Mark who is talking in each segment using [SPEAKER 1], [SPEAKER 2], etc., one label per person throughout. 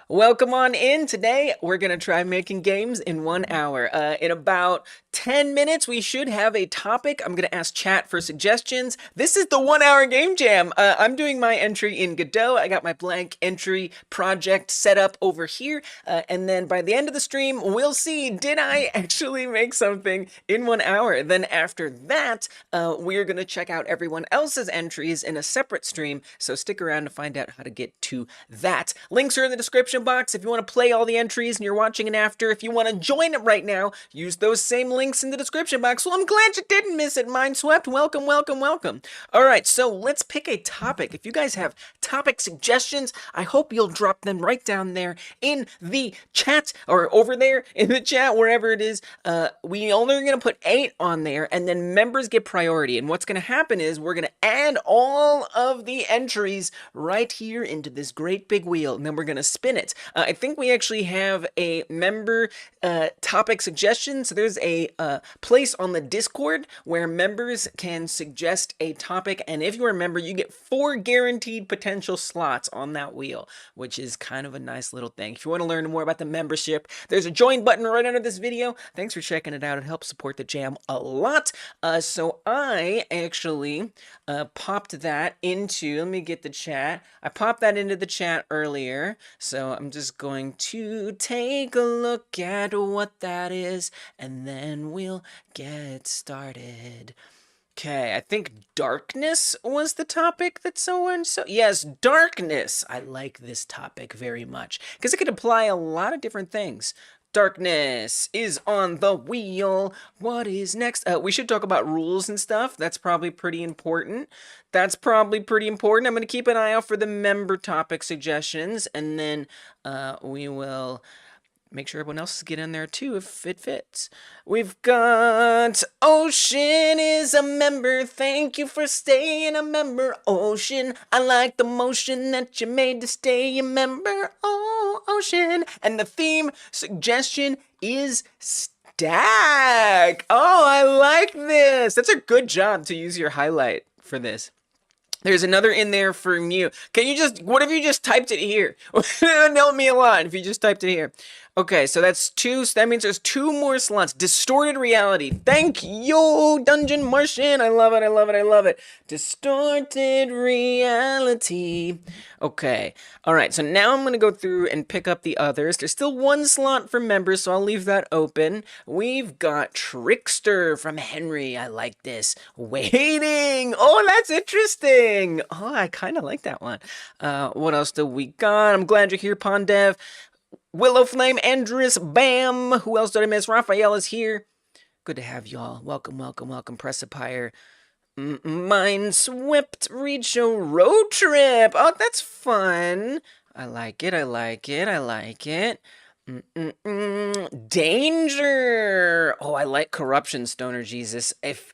[SPEAKER 1] Welcome on in. Today, we're going to try making games in 1 hour. In about 10 minutes, we should have a topic. I'm going to ask chat for suggestions. This is the 1 hour game jam. I'm doing my entry in Godot. I got my blank entry project set up over here. And then by the end of the stream, we'll see, did I actually make something in 1 hour? Then after that, we're going to check out everyone else's entries in a separate stream. So stick around to find out how to get to that. Links are in the description box if you want to play all the entries and you're watching it after. If you want to join it right now, use those same links in the description box. Well, I'm glad you didn't miss it, Mindswept. Welcome, welcome, welcome. All right, so let's pick a topic. If you guys have topic suggestions, I hope you'll drop them right down there in the chat, or over there in the chat, wherever it is. We only are going to put 8 on there, and then members get priority. And what's going to happen is we're going to add all of the entries right here into this great big wheel, and then we're going to spin it. I think we actually have a member topic suggestion. So there's a place on the Discord where members can suggest a topic, and if you're a member, you get 4 guaranteed potential slots on that wheel, which is kind of a nice little thing. If you want to learn more about the membership, there's a join button right under this video. Thanks for checking it out. It helps support the jam a lot. So I actually popped that into, let me get the chat. I popped that into the chat earlier. So I'm just going to take a look at what that is, and then we'll get started. Okay, I think darkness was the topic that so-and-so... Yes, darkness. I like this topic very much, because it could apply a lot of different things. Darkness is on the wheel. What is next? We should talk about rules and stuff. That's probably pretty important. I'm going to keep an eye out for the member topic suggestions, and then we will make sure everyone else is getting in there too if it fits. We've got Ocean is a member. Thank you for staying a member, Ocean. I like the motion that you made to stay a member, oh, Ocean. And the theme suggestion is stack. Oh, I like this. That's a good job to use your highlight for this. There's another in there from you. Can you just, what if you just typed it here? That would help me a lot if you just typed it here. Okay, so that's 2, so that means there's 2 more slots. Distorted reality. Thank you, Dungeon Martian. I love it, I love it, I love it. Distorted reality. Okay, all right, so now I'm going to go through and pick up the others. There's still 1 slot for members, so I'll leave that open. We've got Trickster from Henry. I like this. Waiting. Oh, that's interesting. Oh, I kind of like that one. What else do we got? I'm glad you're here, Pondev. Willow Flame, Andres, Bam. Who else did I miss? Raphael is here. Good to have y'all. Welcome, welcome, welcome. Precipier. Mindswept Read Show Road Trip. Oh, that's fun. I like it, I like it, I like it. Danger. Oh, I like Corruption, Stoner Jesus. If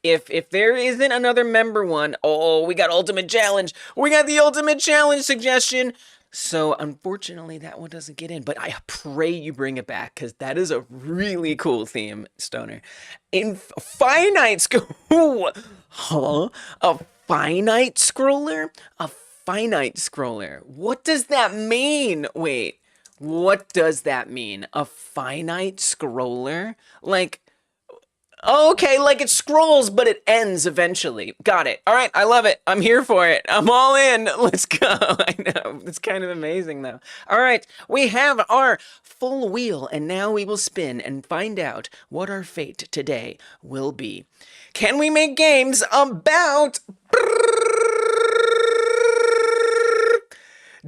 [SPEAKER 1] there isn't another member one, oh, we got Ultimate Challenge. We got the Ultimate Challenge suggestion. So, unfortunately, that one doesn't get in, but I pray you bring it back, because that is a really cool theme, Stoner. In finite huh? A finite scroller? A finite scroller. What does that mean? Wait, what does that mean? A finite scroller? Like, okay, like it scrolls, but it ends eventually. Got it. All right, I love it. I'm here for it. I'm all in. Let's go. I know. It's kind of amazing, though. All right, we have our full wheel, and now we will spin and find out what our fate today will be. Can we make games about...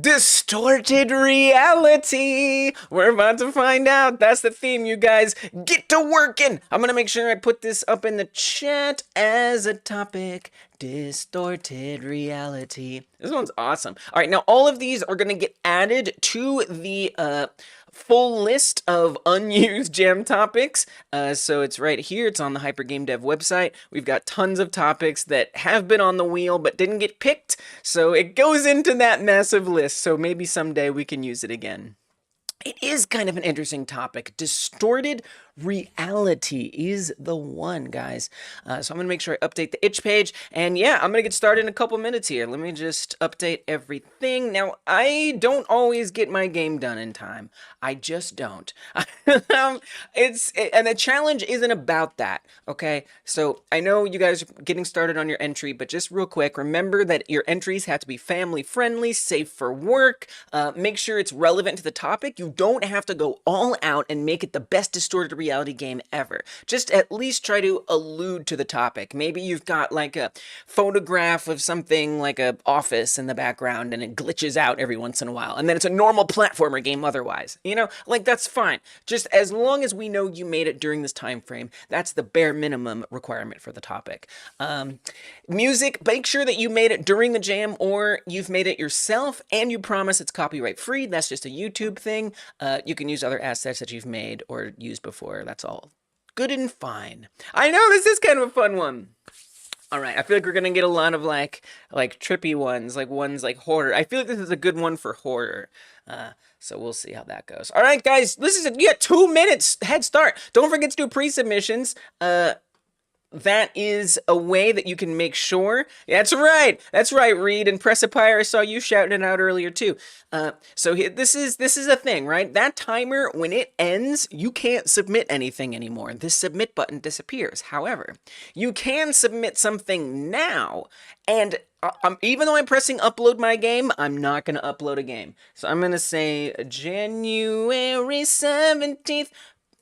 [SPEAKER 1] distorted reality? We're about to find out. That's the theme, you guys. Get to working. I'm gonna make sure I put this up in the chat as a topic. Distorted reality. This one's awesome. All right, now all of these are gonna get added to the full list of unused jam topics. So it's right here. It's on the Hyper Gamedev website. We've got tons of topics that have been on the wheel but didn't get picked. So it goes into that massive list. So maybe someday we can use it again. It is kind of an interesting topic. Distorted reality is the one, guys. So I'm going to make sure I update the itch page. And yeah, I'm going to get started in a couple minutes here. Let me just update everything. Now, I don't always get my game done in time. I just don't. And the challenge isn't about that, okay? So I know you guys are getting started on your entry, but just real quick, remember that your entries have to be family friendly, safe for work. Make sure it's relevant to the topic. You don't have to go all out and make it the best distorted reality game ever. Just at least try to allude to the topic. Maybe you've got like a photograph of something like a office in the background and it glitches out every once in a while, and then it's a normal platformer game otherwise. You know, like that's fine. Just as long as we know you made it during this time frame, that's the bare minimum requirement for the topic. Music, make sure that you made it during the jam or you've made it yourself and you promise it's copyright free. That's just a YouTube thing. You can use other assets that you've made or used before. That's all good and fine. I know this is kind of a fun one. All right, I feel like we're gonna get a lot of like trippy ones like horror. I feel like this is a good one for horror. So we'll see how that goes. All right, guys, listen, you got 2 minutes head start. Don't forget to do pre-submissions. That is a way that you can make sure. That's right, Reed and Pressapire. I saw you shouting it out earlier too. So this is a thing, right? That timer, when it ends, you can't submit anything anymore. This submit button disappears. However, you can submit something now, and even though I'm pressing upload my game, I'm not going to upload a game. So I'm going to say January 17th,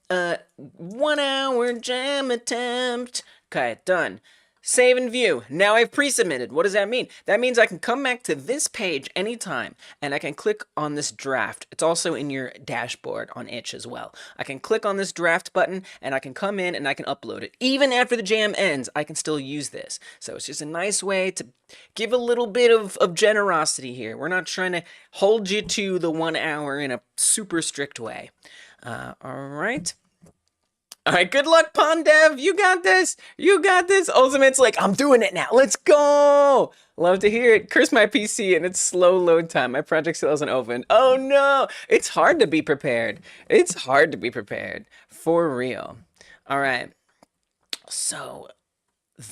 [SPEAKER 1] 1 hour jam attempt. Okay, done. Save and view. Now I've pre-submitted. What does that mean? That means I can come back to this page anytime and I can click on this draft. It's also in your dashboard on itch as well. I can click on this draft button and I can come in and I can upload it. Even after the jam ends, I can still use this. So it's just a nice way to give a little bit of generosity here. We're not trying to hold you to the 1 hour in a super strict way. All right. All right, good luck, Pondev. You got this. You got this. Ultimate's like, I'm doing it now. Let's go. Love to hear it. Curse my PC and its slow load time. My project still isn't open. Oh, no. It's hard to be prepared. It's hard to be prepared. For real. All right. So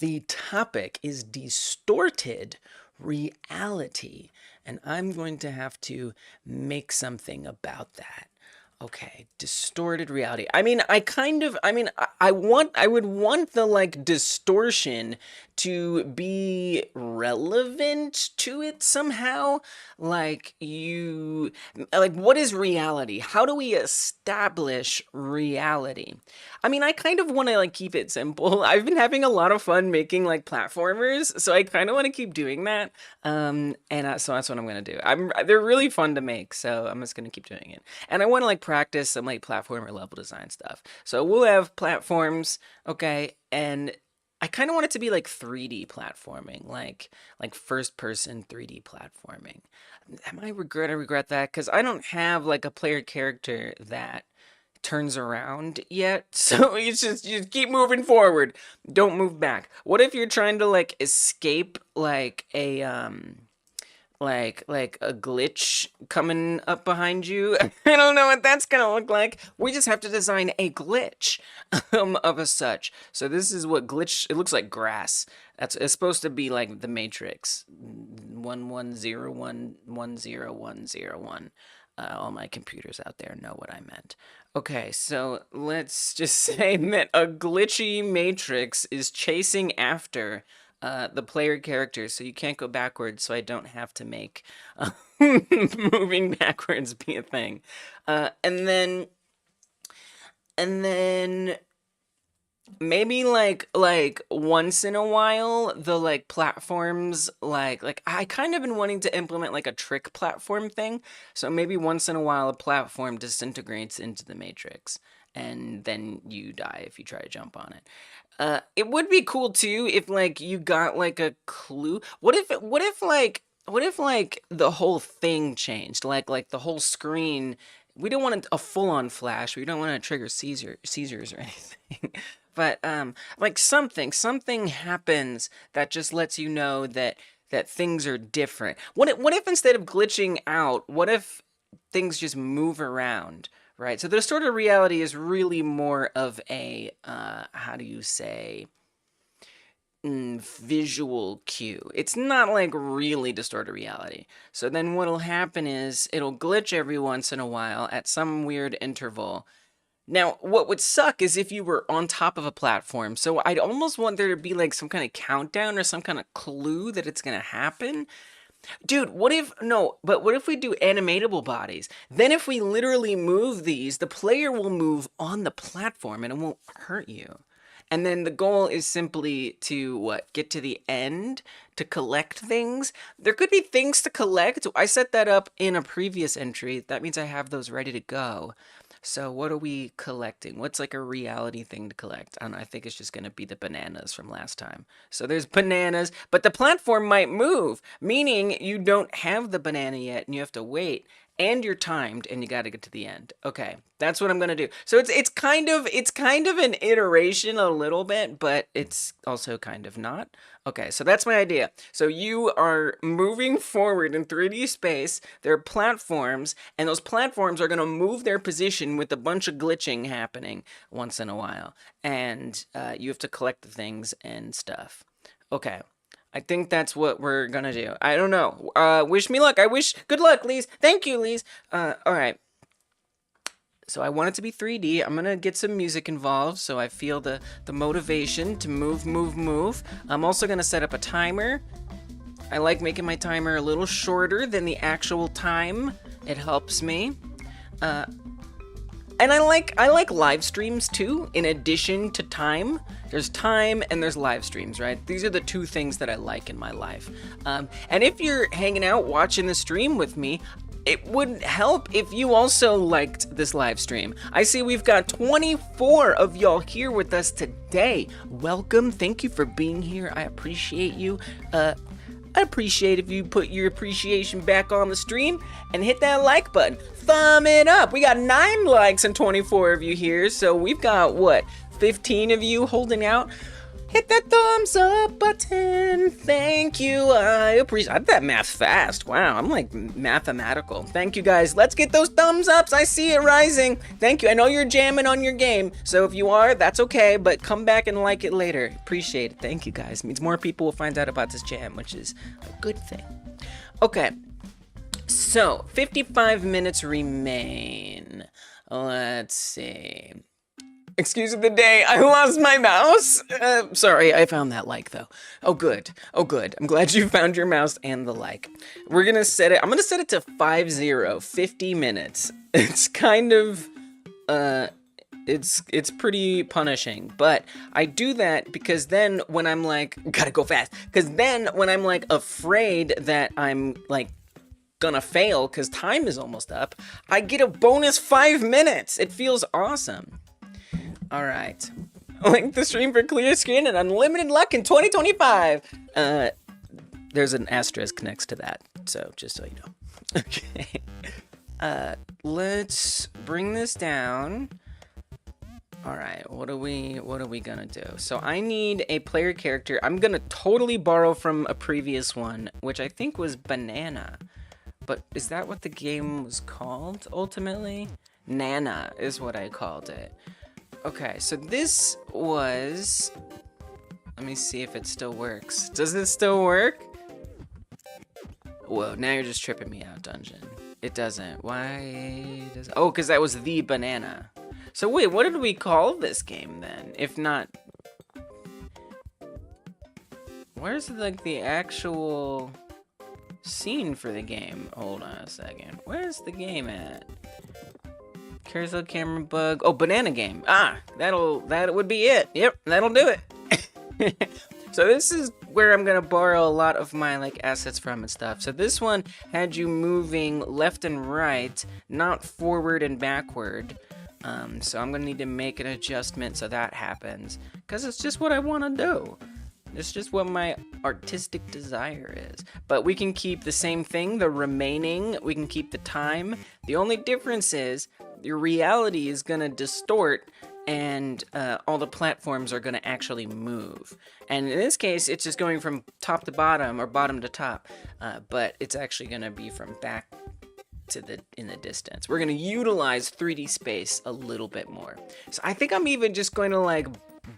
[SPEAKER 1] the topic is distorted reality. And I'm going to have to make something about that. Okay, distorted reality. I mean, I would want the like distortion to be relevant to it somehow. Like what is reality? How do we establish reality? I mean, I kind of want to like keep it simple. I've been having a lot of fun making like platformers, so I kind of want to keep doing that. So that's what I'm gonna do. They're really fun to make, so I'm just gonna keep doing it. And I want to like practice some like platformer level design stuff. So we'll have platforms, okay, and I kind of want it to be like 3D platforming, like first person 3D platforming. I regret that because I don't have like a player character that turns around yet. So you just keep moving forward. Don't move back. What if you're trying to like escape like a like a glitch coming up behind you? I don't know what that's gonna look like. We just have to design a glitch of a such. So this is what glitch, it looks like grass. It's supposed to be like the Matrix. 1101101. All my computers out there know what I meant. Okay, so let's just say that a glitchy Matrix is chasing after the player character, so you can't go backwards, so I don't have to make moving backwards be a thing. And then maybe like once in a while the like platforms like I kind of been wanting to implement like a trick platform thing. So maybe once in a while a platform disintegrates into the Matrix and then you die if you try to jump on it. It would be cool too if like you got like a clue. What if the whole thing changed? Like the whole screen. We don't want a full-on flash. We don't want to trigger seizures or anything. But like something happens that just lets you know that things are different. What if instead of glitching out, what if things just move around, right? So the distorted reality is really more of a, how do you say, visual cue. It's not like really distorted reality. So then what'll happen is it'll glitch every once in a while at some weird interval. Now, what would suck is if you were on top of a platform. So I'd almost want there to be like some kind of countdown or some kind of clue that it's going to happen. Dude, what if, no, but what if we do animatable bodies? Then if we literally move these, the player will move on the platform and it won't hurt you. And then the goal is simply to, what, get to the end to collect things. There could be things to collect. I set that up in a previous entry. That means I have those ready to go. So what are we collecting? What's like a reality thing to collect? I don't know, I think it's just going to be the bananas from last time. So there's bananas, but the platform might move, meaning you don't have the banana yet and you have to wait. And you're timed, and you got to get to the end. Okay, that's what I'm gonna do. So it's kind of an iteration a little bit, but it's also kind of not. Okay, so that's my idea. So you are moving forward in 3D space. There are platforms, and those platforms are gonna move their position with a bunch of glitching happening once in a while, and you have to collect the things and stuff. Okay. I think that's what we're gonna do. I don't know. Wish me luck. Good luck, Lise. Thank you, Lise. All right. So I want it to be 3D. I'm gonna get some music involved so I feel the motivation to move. I'm also gonna set up a timer. I like making my timer a little shorter than the actual time. It helps me. And I like live streams too, in addition to time. There's time and there's live streams, right? These are the two things that I like in my life. And if you're hanging out watching the stream with me, it would help if you also liked this live stream. I see we've got 24 of y'all here with us today. Welcome. Thank you for being here. I appreciate you. I appreciate if you put your appreciation back on the stream and hit that like button. Thumb it up. We got 9 likes and 24 of you here. So we've got, what, 15 of you holding out? Hit that thumbs up button. Thank you. I appreciate that math fast. Wow, I'm like mathematical. Thank you guys. Let's get those thumbs ups. I see it rising. Thank you. I know you're jamming on your game. So if you are, that's okay. But come back and like it later. Appreciate it. Thank you guys. It means more people will find out about this jam, which is a good thing. Okay. So 55 minutes remain. Let's see. Excuse of the day, I lost my mouse. Sorry, I found that like though. Oh good, I'm glad you found your mouse and the like. We're gonna set it, I'm gonna set it to 50 minutes. It's kind of, it's pretty punishing, but I do that because then when I'm like, gotta go fast, because then when I'm like afraid that I'm like gonna fail because time is almost up, I get a bonus 5 minutes. It feels awesome. All right. Link the stream for clear screen and unlimited luck in 2025. There's an asterisk next to that, so just so you know. Okay. Let's bring this down. All right. What are we gonna do? So I need a player character. I'm gonna totally borrow from a previous one, which I think was Banana. But is that what the game was called ultimately? Nana is what I called it. Okay, so this was, let me see if it still works. Does it still work? Whoa, now you're just tripping me out, Dungeon. It doesn't. Why does, oh, because that was the banana. So wait, what did we call this game then? If not, where's like the actual scene for the game? Hold on a second. Where's the game at? Carousel camera bug. Oh, banana game. Ah, that would be it. Yep, that'll do it. So this is where I'm gonna borrow a lot of my like assets from and stuff. So this one had you moving left and right, not forward and backward. So I'm gonna need to make an adjustment so that happens, because it's just what I want to do. It's just what my artistic desire is. But we can keep the same thing, the remaining, we can keep the time. The only difference is your reality is gonna distort and all the platforms are gonna actually move. And in this case, it's just going from top to bottom or bottom to top, but it's actually gonna be from back in the distance. We're gonna utilize 3D space a little bit more. So I think I'm even just going to like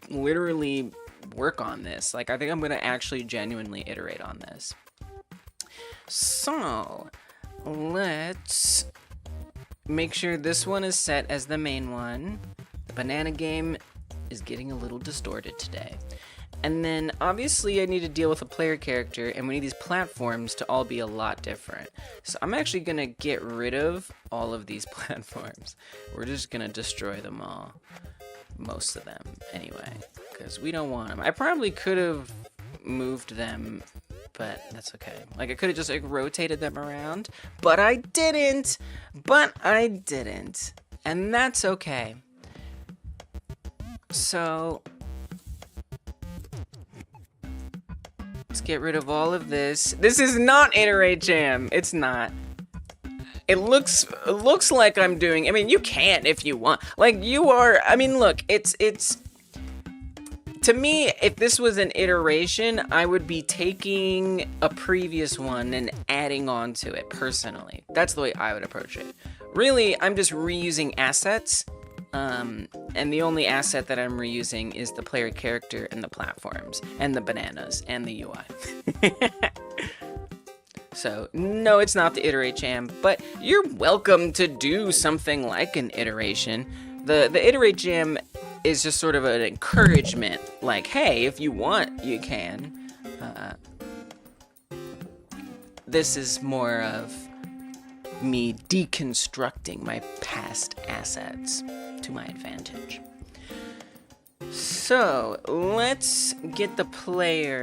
[SPEAKER 1] literally work on this. Like I think I'm gonna actually genuinely iterate on this. So let's make sure this one is set as the main one. The banana game is getting a little distorted today. And then obviously I need to deal with a player character, and we need these platforms to all be a lot different. So I'm actually gonna get rid of all of these platforms. We're just gonna destroy them all. Most of them anyway, because we don't want them. I probably could have moved them, but that's okay. Like I could have just like rotated them around, but I didn't. And that's okay. So let's get rid of all of this. This is not Iterate Jam. It's not. It looks like I'm doing. I mean, you can if you want. Like you are. I mean, look. It's. To me, if this was an iteration, I would be taking a previous one and adding on to it personally. That's the way I would approach it. Really, I'm just reusing assets. And the only asset that I'm reusing is the player character and the platforms and the bananas and the UI. So, no, it's not the Iterate Jam, but you're welcome to do something like an iteration. The Iterate Jam is just sort of an encouragement, like, hey, if you want, you can. This is more of me deconstructing my past assets to my advantage. So let's get the player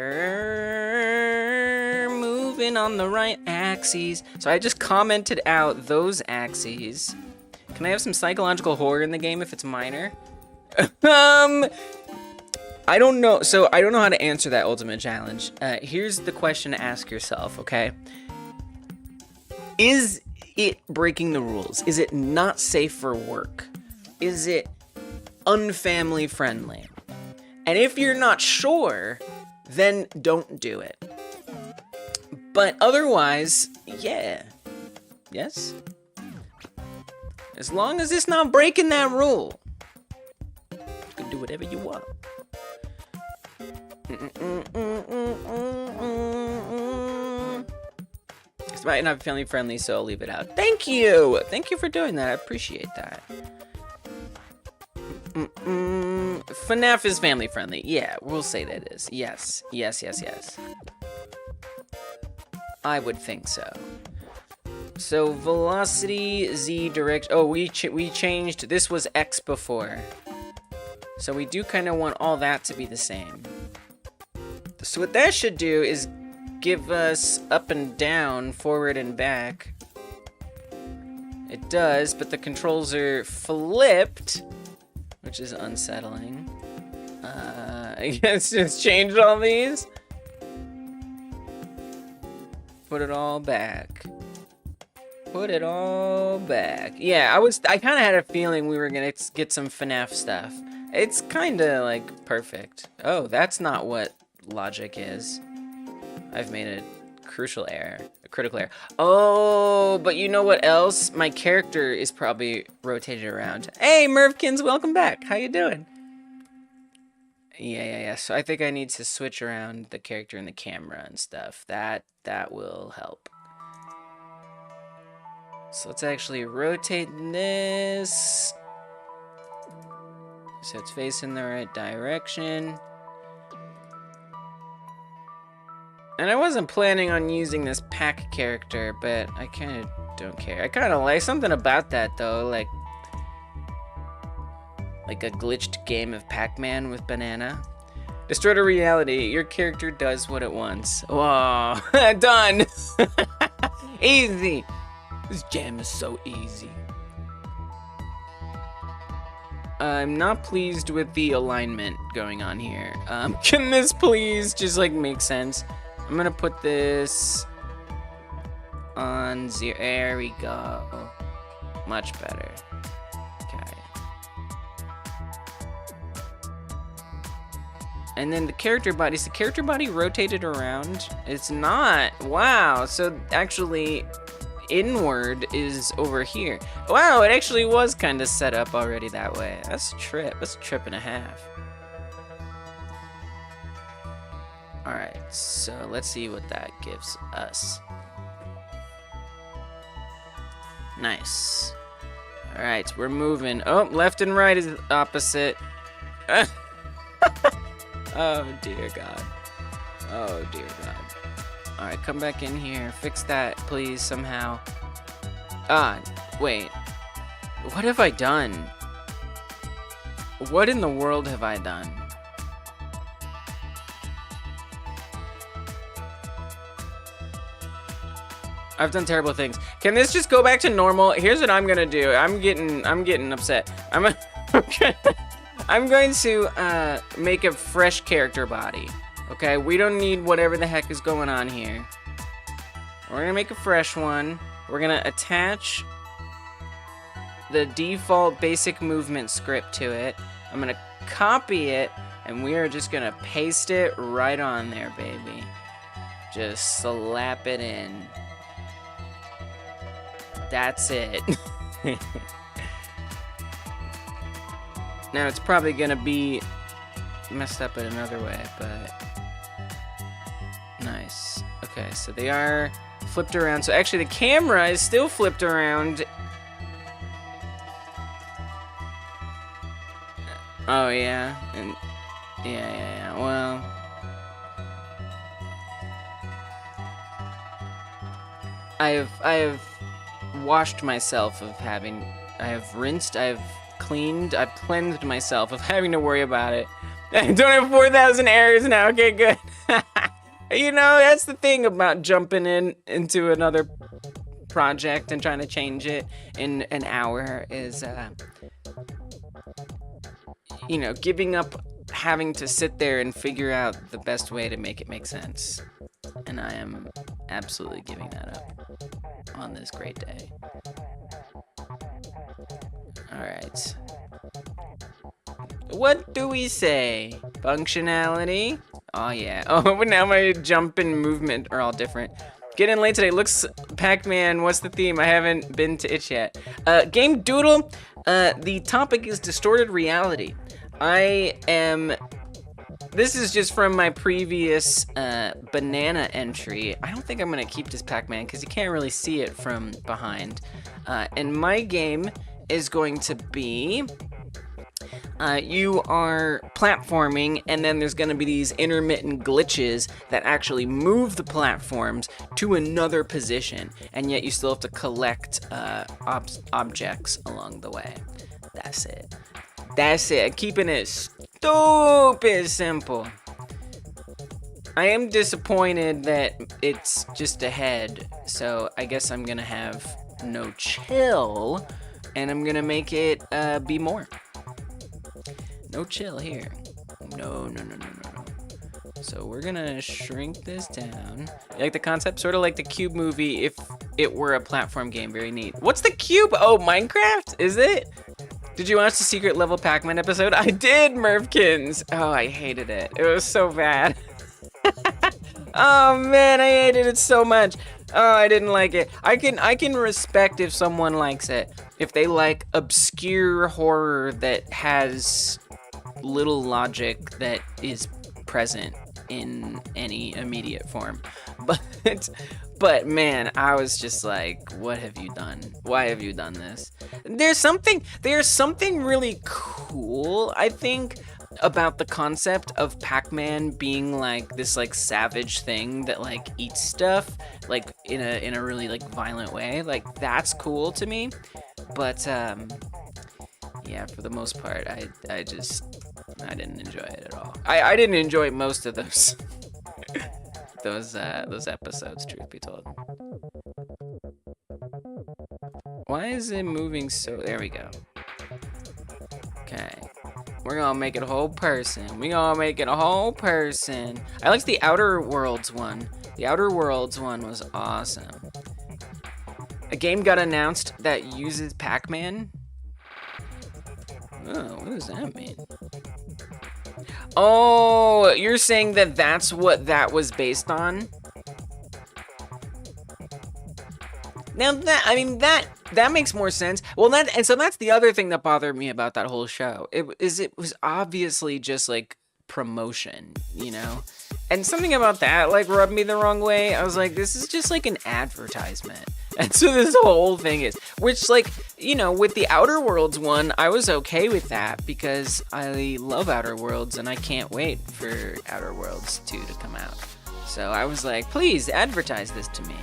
[SPEAKER 1] moving on the right axes. So I just commented out those axes. Can I have some psychological horror in the game if it's minor? I don't know. So I don't know how to answer that ultimate challenge. Here's the question to ask yourself, okay? Is it breaking the rules? Is it not safe for work? Is it unfamily friendly? And if you're not sure, then don't do it. But otherwise, yeah. Yes? As long as it's not breaking that rule, you can do whatever you want. It's might not be family friendly, so I'll leave it out. Thank you! Thank you for doing that. I appreciate that. FNAF is family friendly. Yeah, we'll say that it is. Yes. Yes, yes, yes. I would think so. So velocity, Z direction. Oh, we changed. This was X before. So we do kind of want all that to be the same. So what that should do is give us up and down, forward and back. It does, but the controls are flipped, which is unsettling. I guess just change all these. Put it all back. Put it all back. Yeah, I kind of had a feeling we were gonna get some FNAF stuff. It's kind of like perfect. Oh, that's not what logic is. I've made a crucial error, a critical error. Oh, but you know what else? My character is probably rotated around. Hey, Mervkins, welcome back. How you doing? Yeah. So I think I need to switch around the character and the camera and stuff. That will help. So let's actually rotate this so it's facing the right direction. And I wasn't planning on using this pack character, but I kind of don't care. I kind of like something about that though, like a glitched game of Pac-Man with banana. Distorted reality, your character does what it wants. Whoa, done. Easy. This jam is so easy. I'm not pleased with the alignment going on here. Can this please just like make sense? I'm gonna put this on 0. There we go. Much better. Okay. And then the character body. Is the character body rotated around? It's not. Wow. So actually, inward is over here. Wow, it actually was kind of set up already that way. That's a trip. That's a trip and a half. Alright, so let's see what that gives us. Nice. Alright, we're moving. Oh, left and right is opposite. Oh, dear God. Oh, dear God. Alright, come back in here. Fix that, please, somehow. Ah, wait. What have I done? What in the world have I done? I've done terrible things. Can this just go back to normal? Here's what I'm gonna do. I'm getting upset. I'm going to make a fresh character body. Okay, we don't need whatever the heck is going on here. We're gonna make a fresh one. We're gonna attach the default basic movement script to it. I'm gonna copy it, and we are just gonna paste it right on there, baby. Just slap it in. That's it. Now it's probably gonna be messed up in another way, but nice. Okay, so they are flipped around. So actually the camera is still flipped around. Oh yeah, and yeah. Well, I have washed myself of having. I have rinsed. I've cleaned. I've cleansed myself of having to worry about it. I don't have 4,000 errors now. Okay, good. You know, that's the thing about jumping into another project and trying to change it in an hour is, you know, giving up having to sit there and figure out the best way to make it make sense. And I am absolutely giving that up on this great day. Alright. What do we say? Functionality? Oh yeah. Oh, but now my jump and movement are all different. Get in late today. Looks Pac-Man. What's the theme? I haven't been to it yet. Game Doodle. The topic is distorted reality. This is just from my previous banana entry. I don't think I'm gonna keep this Pac-Man because you can't really see it from behind. And my game is going to be you are platforming, and then there's going to be these intermittent glitches that actually move the platforms to another position, and yet you still have to collect objects along the way. That's it. That's it. Keeping it stupid simple. I am disappointed that it's just a head, so I guess I'm going to have no chill, and I'm going to make it be more. No chill here. No. So we're gonna shrink this down. You like the concept? Sort of like the Cube movie if it were a platform game. Very neat. What's the Cube? Oh, Minecraft? Is it? Did you watch the secret level Pac-Man episode? I did, Mervkins. Oh, I hated it. It was so bad. Oh man, I hated it so much. Oh, I didn't like it. I can respect if someone likes it. If they like obscure horror that has little logic that is present in any immediate form. But man, I was just like, what have you done? Why have you done this? There's something really cool, I think, about the concept of Pac-Man being like this like savage thing that like eats stuff like in a really like violent way. Like that's cool to me. But yeah, for the most part, I didn't enjoy it at all. I didn't enjoy most of those those episodes, truth be told. Why is it moving so? There we go. Okay. We're gonna make it a whole person. I liked the Outer Worlds one. The Outer Worlds one was awesome. A game got announced that uses Pac-Man. Oh, what does that mean? Oh, you're saying that that's what that was based on? Now that, I mean, that makes more sense. Well, so that's the other thing that bothered me about that whole show. It was obviously just like promotion, you know? And something about that like rubbed me the wrong way. I was like, this is just like an advertisement. And so this whole thing is, which like, you know, with the Outer Worlds one, I was okay with that because I love Outer Worlds and I can't wait for Outer Worlds 2 to come out. So I was like, please advertise this to me.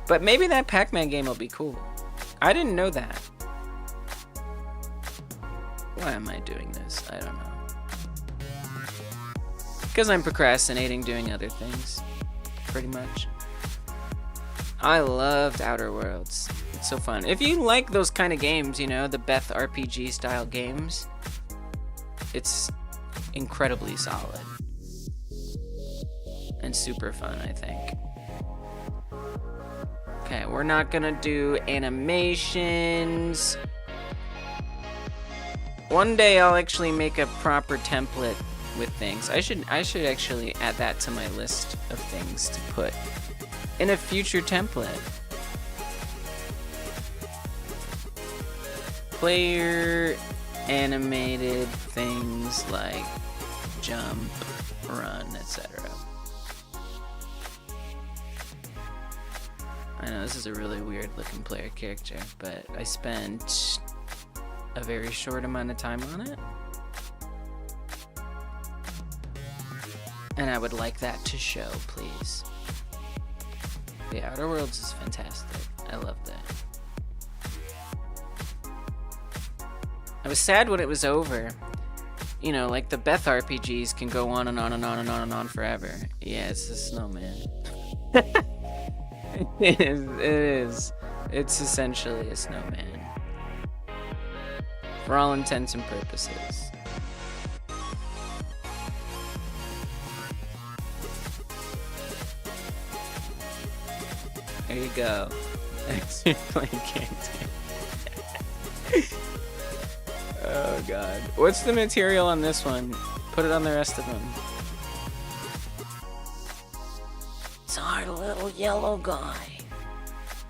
[SPEAKER 1] But maybe that Pac-Man game will be cool. I didn't know that. Why am I doing this? I don't know. Because I'm procrastinating doing other things. Pretty much. I loved Outer Worlds. It's so fun. If you like those kind of games, you know, the Beth RPG style games, it's incredibly solid. And super fun, I think. Okay, we're not gonna do animations. One day I'll actually make a proper template with things. I should actually add that to my list of things to put in a future template. Player animated things like jump, run, etc. I know this is a really weird looking player character, but I spent a very short amount of time on it. And I would like that to show, please. The Outer Worlds is fantastic. I loved it. I was sad when it was over. You know, like the Beth RPGs can go on and on and on and on and on forever. Yeah, it's a snowman. It is. It's essentially a snowman. For all intents and purposes. There you go. Oh god. What's the material on this one? Put it on the rest of them. It's our little yellow guy.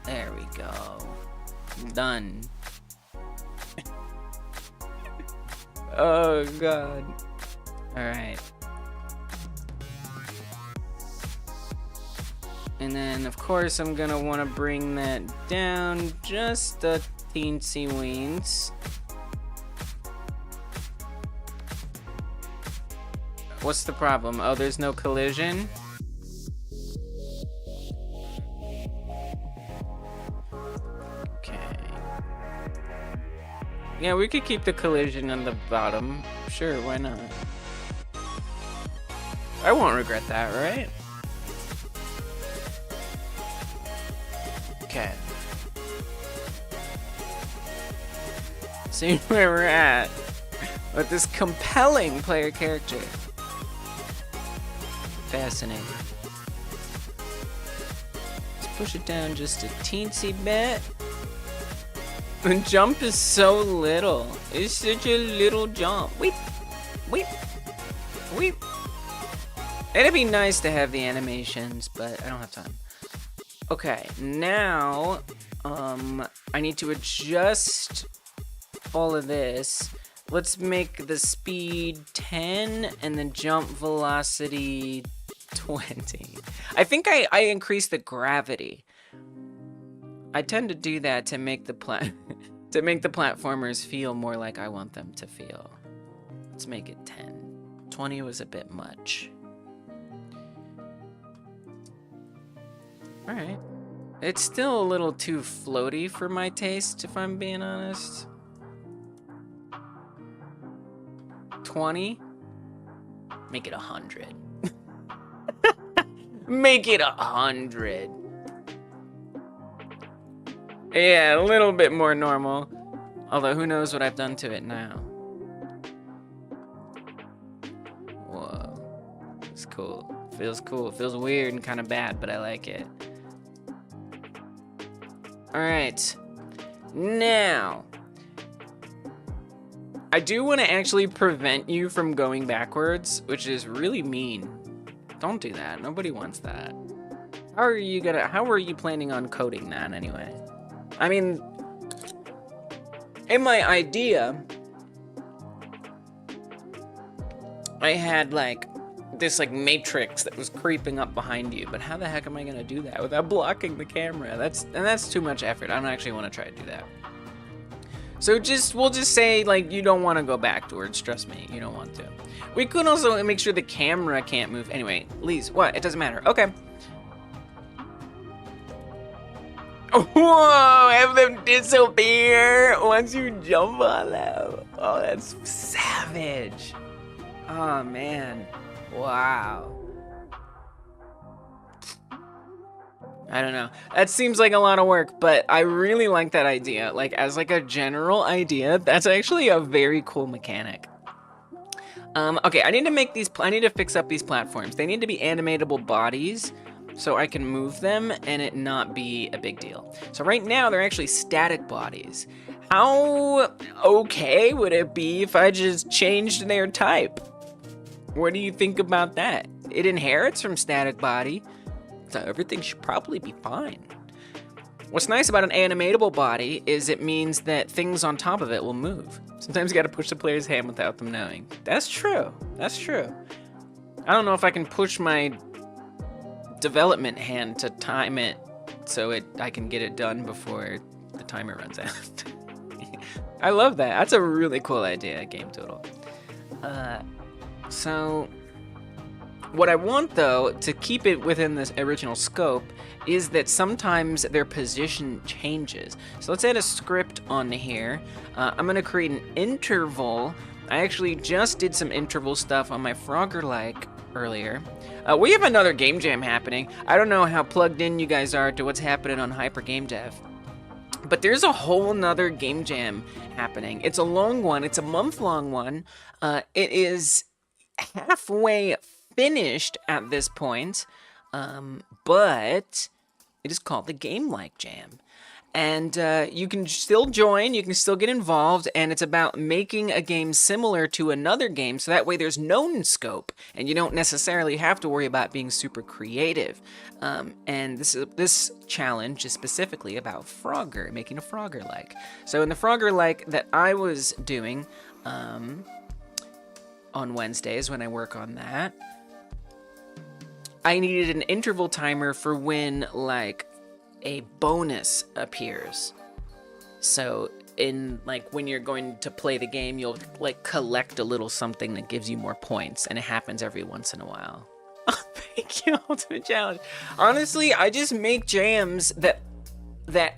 [SPEAKER 1] There we go. Done. Oh god. Alright. And then, of course, I'm gonna want to bring that down just a teensy weens. What's the problem? Oh, there's no collision? Okay. Yeah, we could keep the collision on the bottom. Sure, why not? I won't regret that, right? Okay. See where we're at with this compelling player character. Fascinating. Let's push it down just a teensy bit. The jump is so little. It's such a little jump. Weep, weep, weep. It'd be nice to have the animations, but I don't have time. Okay, now, I need to adjust all of this. Let's make the speed 10 and the jump velocity 20. I think I increased the gravity. I tend to do that to make the platformers feel more like I want them to feel. Let's make it 10. 20 was a bit much. Alright. It's still a little too floaty for my taste, if I'm being honest. 20? Make it 100. Make it 100. Yeah, a little bit more normal. Although, who knows what I've done to it now. Whoa. It's cool. Feels cool. It feels weird and kind of bad, but I like it. Alright. Now, I do want to actually prevent you from going backwards, which is really mean. Don't do that. Nobody wants that. How are you planning on coding that anyway? I mean, in my idea, I had like this like matrix that was creeping up behind you, but how the heck am I gonna do that without blocking the camera? That's too much effort. I don't actually want to try to do that. So we'll just say like you don't want to go backwards. Trust me, you don't want to. We could also make sure the camera can't move. Anyway, Lise, what? It doesn't matter. Okay. Whoa! Have them disappear once you jump on them. Oh, that's savage. Oh man. Wow. I don't know. That seems like a lot of work, but I really like that idea. Like as like a general idea, that's actually a very cool mechanic. Okay, I need to fix up these platforms. They need to be animatable bodies so I can move them and it not be a big deal. So right now they're actually static bodies. How okay would it be if I just changed their type? What do you think about that? It inherits from static body, so everything should probably be fine. What's nice about an animatable body is it means that things on top of it will move. Sometimes you gotta push the player's hand without them knowing. That's true, that's true. I don't know if I can push my development hand to time it so I can get it done before the timer runs out. I love that. That's a really cool idea, Game Total. So what I want though, to keep it within this original scope, is that sometimes their position changes. So let's add a script on here. I'm gonna create an interval. I actually just did some interval stuff on my Frogger-like earlier. We have another game jam happening. I don't know how plugged in you guys are to what's happening on Hyper Game Dev, but there's a whole nother game jam happening. It's a long one. It's a month-long one. It is halfway finished at this point, but it is called the Game Like Jam. And you can still join, you can still get involved, and it's about making a game similar to another game, so that way there's known scope, and you don't necessarily have to worry about being super creative. And this challenge is specifically about Frogger, making a Frogger-like. So in the Frogger-like that I was doing on Wednesdays when I work on that, I needed an interval timer for when, like, a bonus appears. So in like when you're going to play the game, you'll like collect a little something that gives you more points, and it happens every once in a while. Oh, thank you, Ultimate Challenge. Honestly, I just make jams that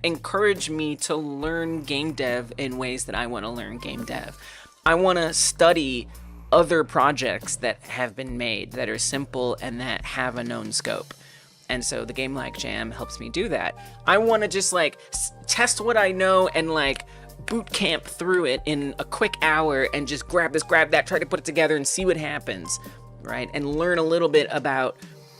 [SPEAKER 1] encourage me to learn game dev in ways that I want to learn game dev. I want to study other projects that have been made that are simple and that have a known scope. And so the Game Like Jam helps me do that. I want to just like test what I know and like boot camp through it in a quick hour and just grab this, grab that, try to put it together and see what happens, right? And learn a little bit about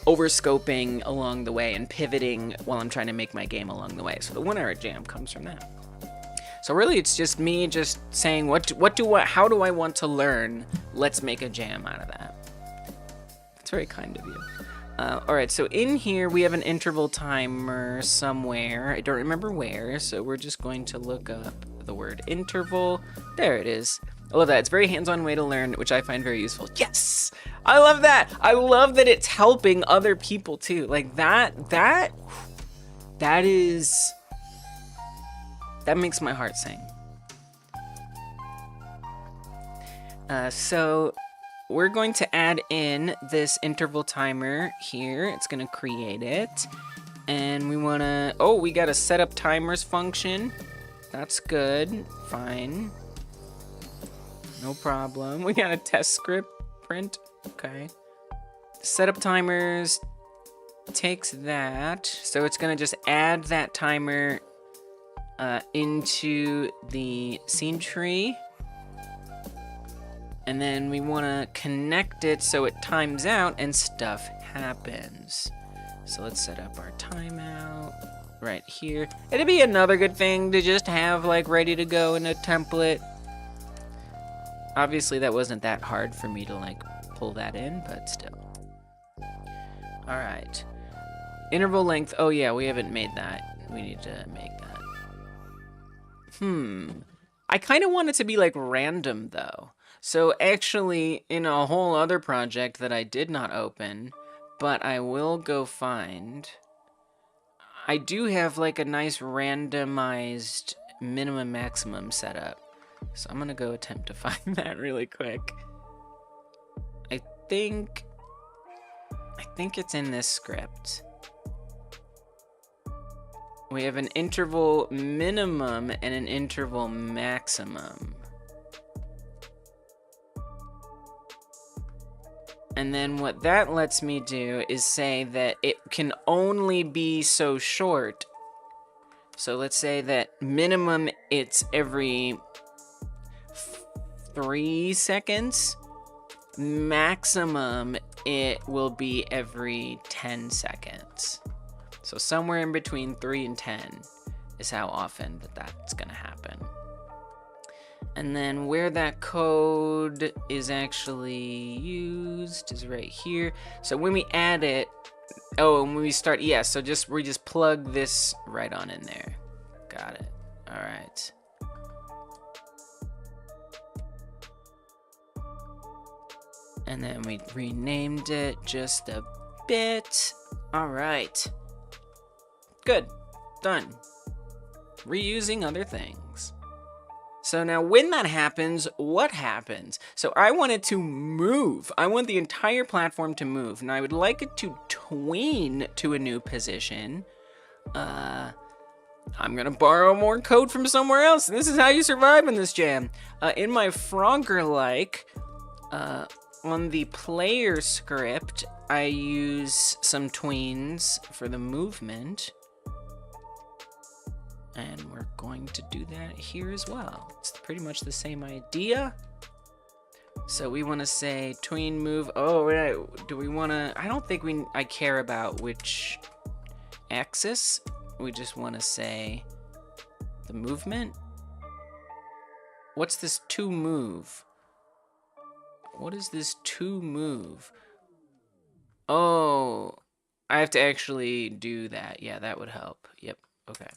[SPEAKER 1] overscoping along the way and pivoting while I'm trying to make my game along the way. So the 1 hour jam comes from that. So really it's just me just saying how do I want to learn? Let's make a jam out of that. That's very kind of you. All right, so in here we have an interval timer somewhere. I don't remember where, so we're just going to look up the word interval. There it is. I love that. It's a very hands-on way to learn, which I find very useful. Yes! I love that! I love that it's helping other people too. Like that makes my heart sing. So we're going to add in this interval timer here. It's gonna create it. And we wanna, we got a setup timers function. That's good, fine. No problem. We got a test script print, okay. Setup timers takes that. So it's gonna just add that timer into the scene tree. And then we want to connect it so it times out and stuff happens. So let's set up our timeout right here. It'd be another good thing to just have like ready to go in a template. Obviously that wasn't that hard for me to like pull that in, but still. All right. Interval length. Oh yeah, we haven't made that. We need to make that. I kind of want it to be like random though. So actually, in a whole other project that I did not open, but I will go find, I do have like a nice randomized minimum maximum setup. So I'm gonna go attempt to find that really quick. I think it's in this script. We have an interval minimum and an interval maximum. And then what that lets me do is say that it can only be so short. So let's say that minimum, it's every 3 seconds. Maximum, it will be every 10 seconds. So somewhere in between 3 and 10 is how often that's gonna happen. And then where that code is actually used is right here. So when we add it, oh, and when we start, yeah, so we just plug this right on in there. Got it. All right. And then we renamed it just a bit. All right. Good. Done. Reusing other things. So now when that happens, what happens? So I want it to move. I want the entire platform to move. And I would like it to tween to a new position. I'm gonna borrow more code from somewhere else. This is how you survive in this jam. In my Frogger-like, on the player script, I use some tweens for the movement. And we're going to do that here as well. It's pretty much the same idea. So we want to say tween move. Oh, right. Do we want to? I don't think I care about which axis. We just want to say the movement. What's this to move? What is this to move? Oh, I have to actually do that. Yeah, that would help. Yep. Okay.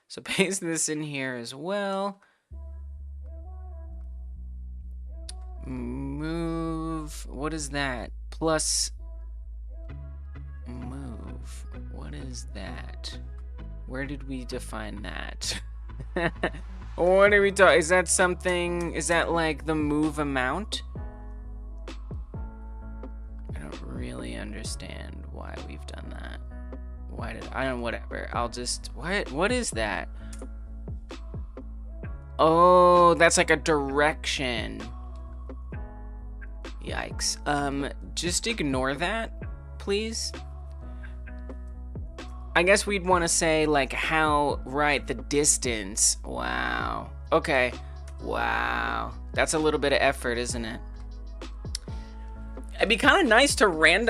[SPEAKER 1] So paste this in here as well. Move. What is that? Plus move. What is that? Where did we define that? What are we talking? Is that something? Is that like the move amount? I don't really understand why we've done that. Why did I don't whatever. I'll just what is that? Oh, that's like a direction. Yikes. Just ignore that, please. I guess we'd want to say like how right the distance. Wow. Okay. Wow. That's a little bit of effort, isn't it? It'd be kind of nice to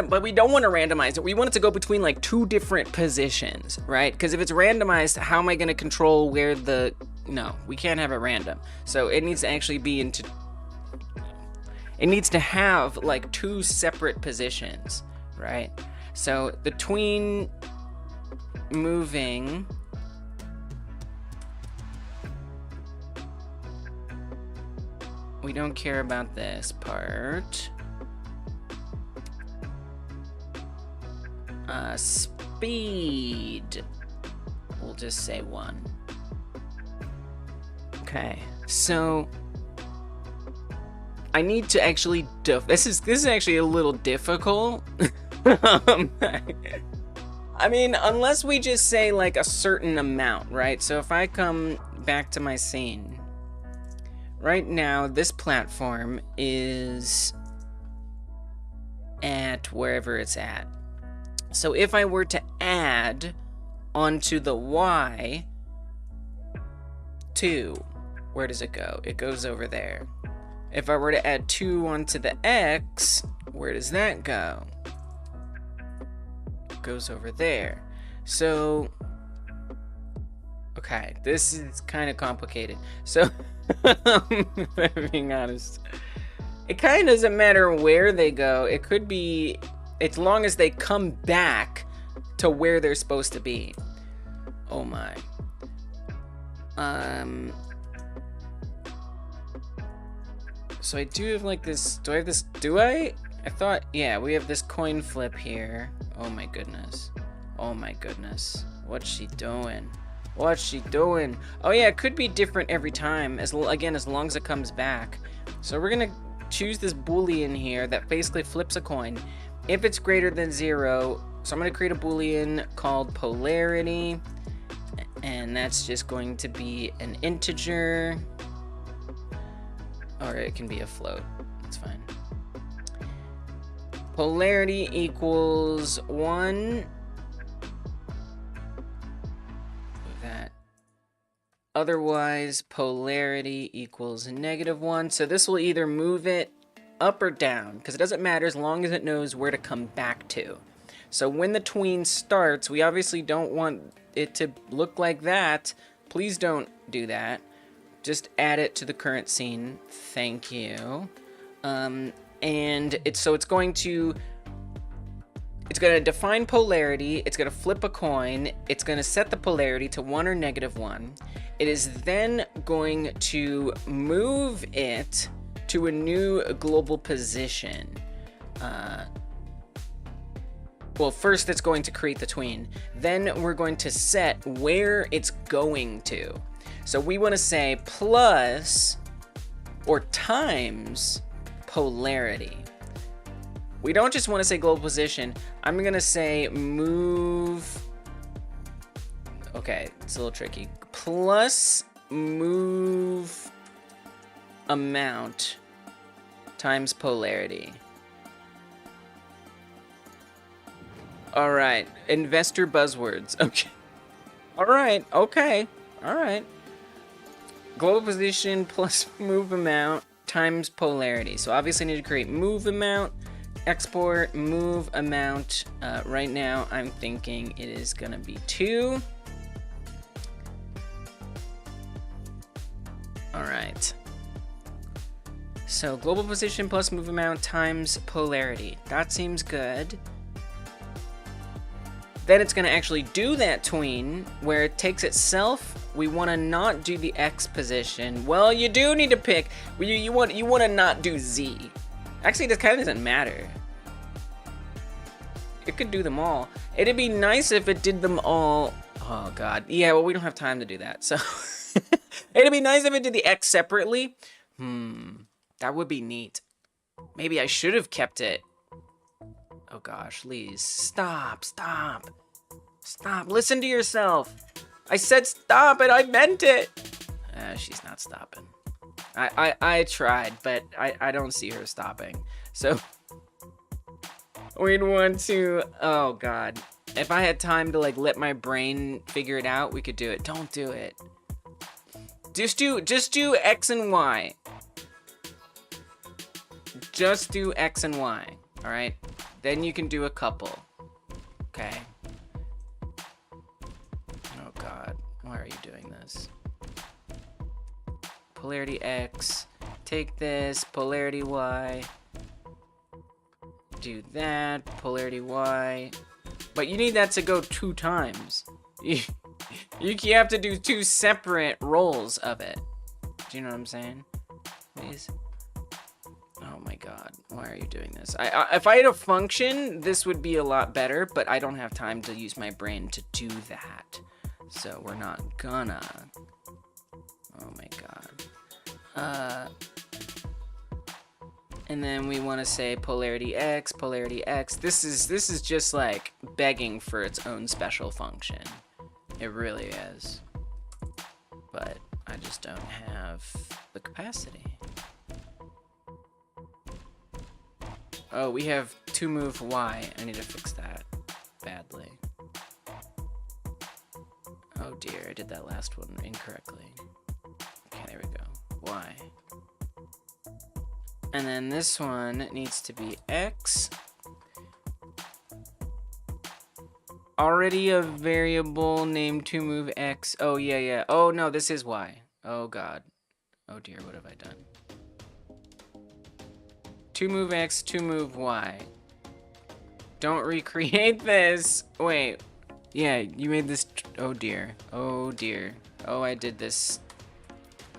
[SPEAKER 1] but we don't want to randomize it. We want it to go between like 2 different positions, right? Because if it's randomized, how am I going to control where no, we can't have it random. So it needs to actually be it needs to have like 2 separate positions, right? So the tween moving, we don't care about this part. Speed, we'll just say 1. Okay, so I need to actually this is actually a little difficult. I mean, unless we just say like a certain amount, right? So if I come back to my scene right now, this platform is at wherever it's at. So if I were to add onto the Y 2, where does it go? It goes over there. If I were to add 2 onto the X, where does that go? It goes over there. So, okay, this is kind of complicated. So, if I'm being honest, it kind of doesn't matter where they go. It could be, as long as they come back to where they're supposed to be. Oh my. So I do have like this, do I have this, I thought, yeah, we have this coin flip here. Oh my goodness. Oh my goodness. What's she doing? What's she doing? Oh yeah, it could be different every time, again, as long as it comes back. So we're gonna choose this Boolean here that basically flips a coin. If it's greater than 0, so I'm gonna create a Boolean called polarity, and that's just going to be an integer, or it can be a float, that's fine. Polarity equals 1. That. Otherwise, polarity equals -1. So this will either move it up or down, because it doesn't matter as long as it knows where to come back to. So when the tween starts, we obviously don't want it to look like that. Please don't do that. Just add it to the current scene. Thank you. And it's going to define polarity, it's going to flip a coin, it's going to set the polarity to 1 or -1. It is then going to move it to a new global position. Well, first it's going to create the tween. Then we're going to set where it's going to. So we want to say plus or times polarity. We don't just want to say global position. I'm going to say move. Okay, it's a little tricky. Plus move amount times polarity. All right, investor buzzwords. Okay. All right, okay. All right. Global position plus move amount times polarity. So obviously I need to create move amount, export move amount. Right now I'm thinking it is gonna be 2. All right. So global position plus move amount times polarity. That seems good. Then it's going to actually do that tween where it takes itself. We want to not do the X position. Well, you do need to pick. You want to not do Z. Actually, this kind of doesn't matter. It could do them all. It'd be nice if it did them all. Oh God. Yeah. Well, we don't have time to do that. So it'd be nice if it did the X separately. That would be neat. Maybe I should have kept it. Oh gosh, Lise, stop. Listen to yourself. I said stop and I meant it. She's not stopping. I tried, but I don't see her stopping. So we'd want to, oh God. If I had time to like let my brain figure it out, we could do it. Don't do it. Just do X and Y. Just do X and Y, all right? Then you can do a couple, okay? Oh God, why are you doing this? Polarity X, take this, polarity Y, do that, polarity Y. But you need that to go 2 times. You have to do 2 separate rolls of it. Do you know what I'm saying? Please. Oh my God, why are you doing this? If I had a function, this would be a lot better, but I don't have time to use my brain to do that. So we're not gonna. Oh my God. And then we want to say polarity X. This is just like begging for its own special function. It really is. But I just don't have the capacity. Oh, we have to move Y. I need to fix that badly. Oh dear, I did that last one incorrectly. Okay, there we go. Y. And then this one needs to be X. Already a variable named toMoveX. Oh, yeah. Oh, no, this is Y. Oh, God. Oh, dear, what have I done? toMoveX, toMoveY. Don't recreate this. Wait, Yeah, you made this. Oh dear. Oh dear. Oh, I did this.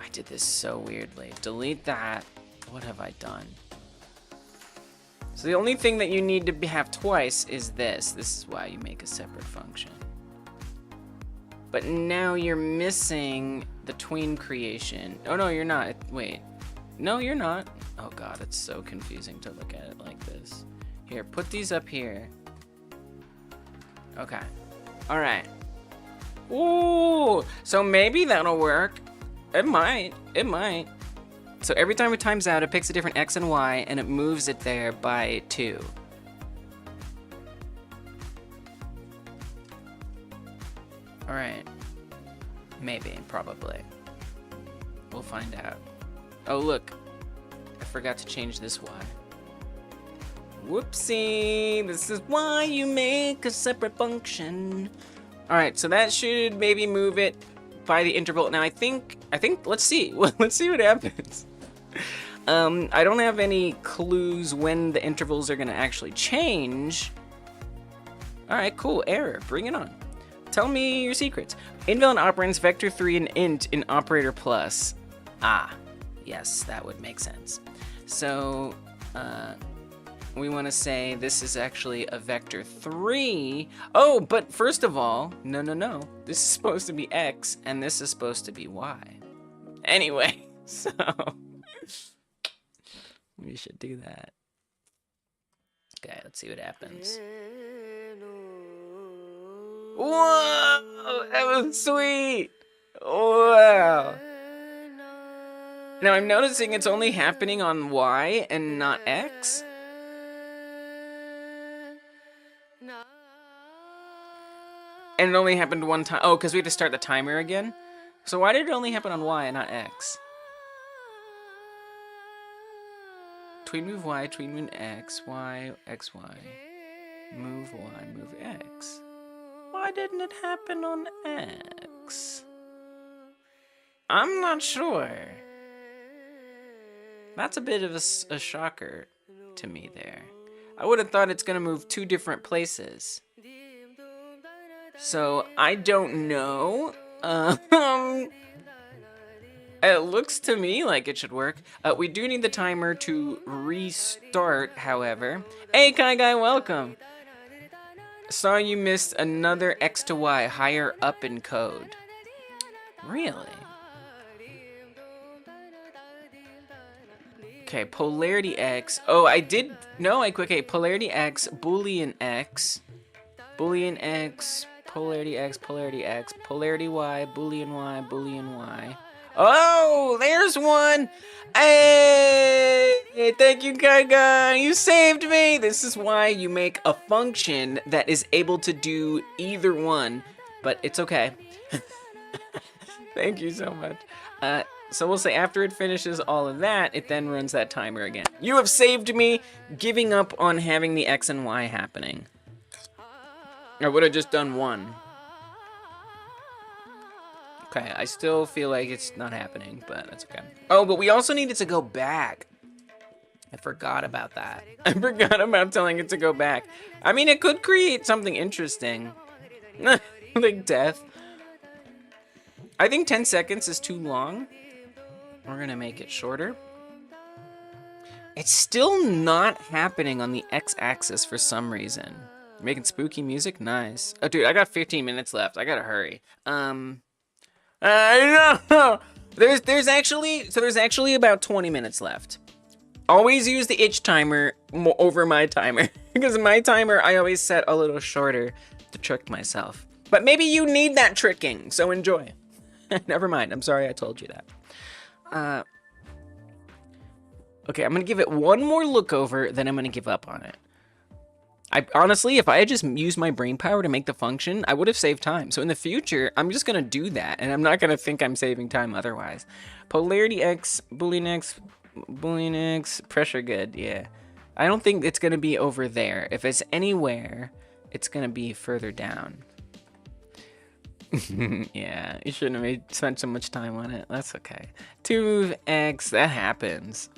[SPEAKER 1] I did this so weirdly. Delete that. What have I done? So the only thing that you need to have twice is this. This is why you make a separate function. But now you're missing the tween creation. Oh no, you're not. Wait. No, you're not. Oh god, it's so confusing to look at it like this. Here, put these up here. Okay. Alright. Ooh! So maybe that'll work. It might. It might. So every time it times out, it picks a different X and Y, and it moves it there by 2. Alright. Maybe. Probably. We'll find out. Oh, look. I forgot to change this Y. Whoopsie. This is why you make a separate function. Alright, so that should maybe move it by the interval. Now I think, let's see. Let's see what happens. I don't have any clues when the intervals are gonna actually change. Alright, cool. Error. Bring it on. Tell me your secrets. Invalid operands, vector 3, and int in operator plus. Ah, yes, that would make sense. So, we want to say this is actually a vector 3. Oh, but first of all, no. This is supposed to be X, and this is supposed to be Y. Anyway, so we should do that. Okay, let's see what happens. Whoa, that was sweet. Wow. Now I'm noticing it's only happening on Y and not X. And it only happened one time. Oh, because we had to start the timer again? So why did it only happen on Y and not X? Tween move Y, tween move X, Y, X, Y. Move Y, move X. Why didn't it happen on X? I'm not sure. That's a bit of a shocker to me there. I would have thought it's going to move 2 different places. So, I don't know. It looks to me like it should work. We do need the timer to restart, however. Hey, Kai Guy, welcome. Saw you missed another X to Y higher up in code. Really? Okay, polarity X. Oh, I did. No, okay, polarity X, Boolean X, Boolean X, polarity X, polarity X, polarity Y, Boolean Y, Boolean Y. Oh, there's one. Hey, thank you, Gaga. You saved me. This is why you make a function that is able to do either one, but it's okay. Thank you so much. So we'll say after it finishes all of that, it then runs that timer again. You have saved me giving up on having the X and Y happening. I would have just done one. Okay, I still feel like it's not happening, but that's okay. Oh, but we also needed to go back. I forgot about that. I forgot about telling it to go back. I mean, it could create something interesting. Like death. I think 10 seconds is too long. We're gonna make it shorter. It's still not happening on the X-axis for some reason. Making spooky music? Nice. Oh, dude, I got 15 minutes left. I gotta hurry. I know. There's actually about 20 minutes left. Always use the itch timer over my timer. Because my timer, I always set a little shorter to trick myself. But maybe you need that tricking, so enjoy. Never mind. I'm sorry I told you that. Okay, I'm gonna give it one more look over, then I'm gonna give up on it. Honestly, if I had just used my brain power to make the function, I would have saved time. So in the future, I'm just gonna do that, and I'm not gonna think I'm saving time otherwise. Polarity X, Boolean X, pressure good, yeah. I don't think it's gonna be over there. If it's anywhere, it's gonna be further down. Yeah, you shouldn't have spent so much time on it. That's okay. 2 move X, that happens.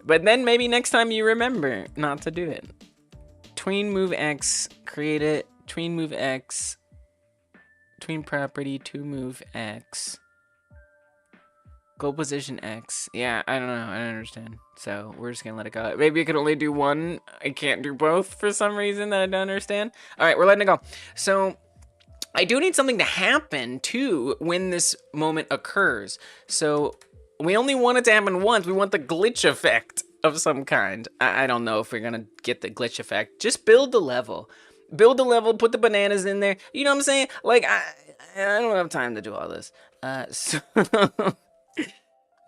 [SPEAKER 1] But then maybe next time you remember not to do it. Tween move X, create it, tween move X, tween property, to move X, goal position X. Yeah, I don't know. I don't understand. So we're just gonna let it go. Maybe I could only do one. I can't do both for some reason that I don't understand. All right, we're letting it go. So I do need something to happen too when this moment occurs. So we only want it to happen once. We want the glitch effect of some kind. I don't know if we're gonna get the glitch effect. Just build the level. Build the level, put the bananas in there. You know what I'm saying? Like, I don't have time to do all this.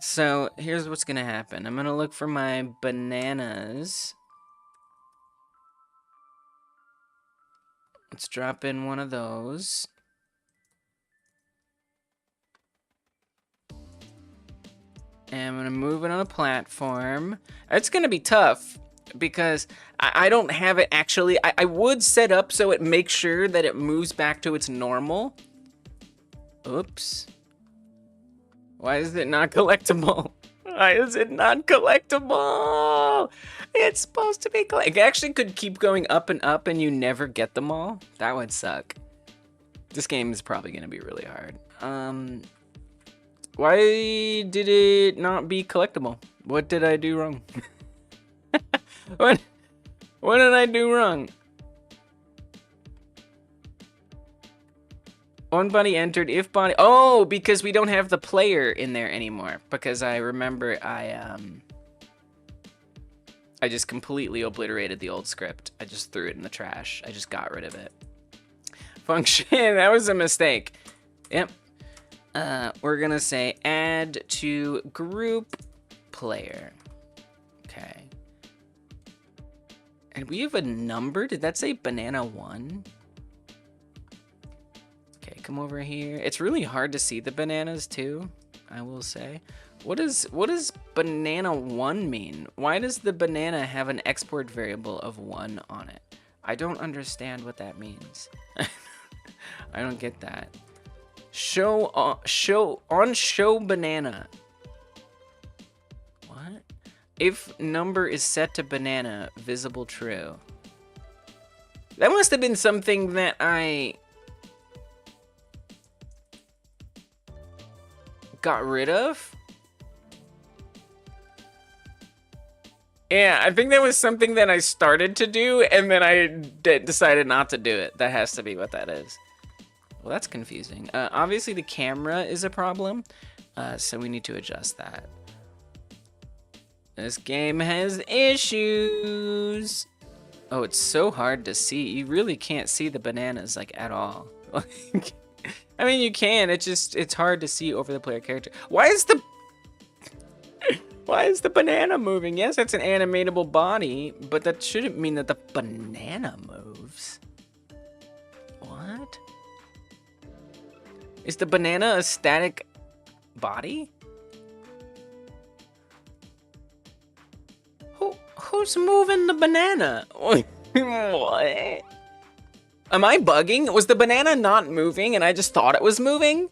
[SPEAKER 1] So here's what's gonna happen. I'm gonna look for my bananas. Let's drop in one of those. And I'm gonna move it on a platform. It's gonna be tough because I don't have it actually. I would set up so it makes sure that it moves back to its normal. Oops. Why is it not collectible? Why is it not collectible? It's supposed to be collectible. It actually could keep going up and you never get them all. That would suck. This game is probably gonna be really hard. Why did it not be collectible? What did I do wrong? What did I do wrong? One body entered, if body... Oh, because we don't have the player in there anymore. Because I remember I just completely obliterated the old script. I just threw it in the trash. I just got rid of it. Function, that was a mistake. Yep. We're gonna say add to group player. Okay. And we have a number? Did that say banana 1? Okay, come over here. It's really hard to see the bananas too, I will say. What does banana 1 mean? Why does the banana have an export variable of 1 on it? I don't understand what that means. I don't get that. Show banana. What? If number is set to banana, visible true. That must have been something that I got rid of. Yeah, I think that was something that I started to do and then I decided not to do it. That has to be what that is. Well, that's confusing. Obviously, the camera is a problem, so we need to adjust that. This game has issues. Oh, it's so hard to see. You really can't see the bananas, like, at all. I mean, you can. It's hard to see over the player character. Why is the banana moving? Yes, it's an animatable body, but that shouldn't mean that the banana moves. What? Is the banana a static body? Who's moving the banana? What? Am I bugging? Was the banana not moving and I just thought it was moving?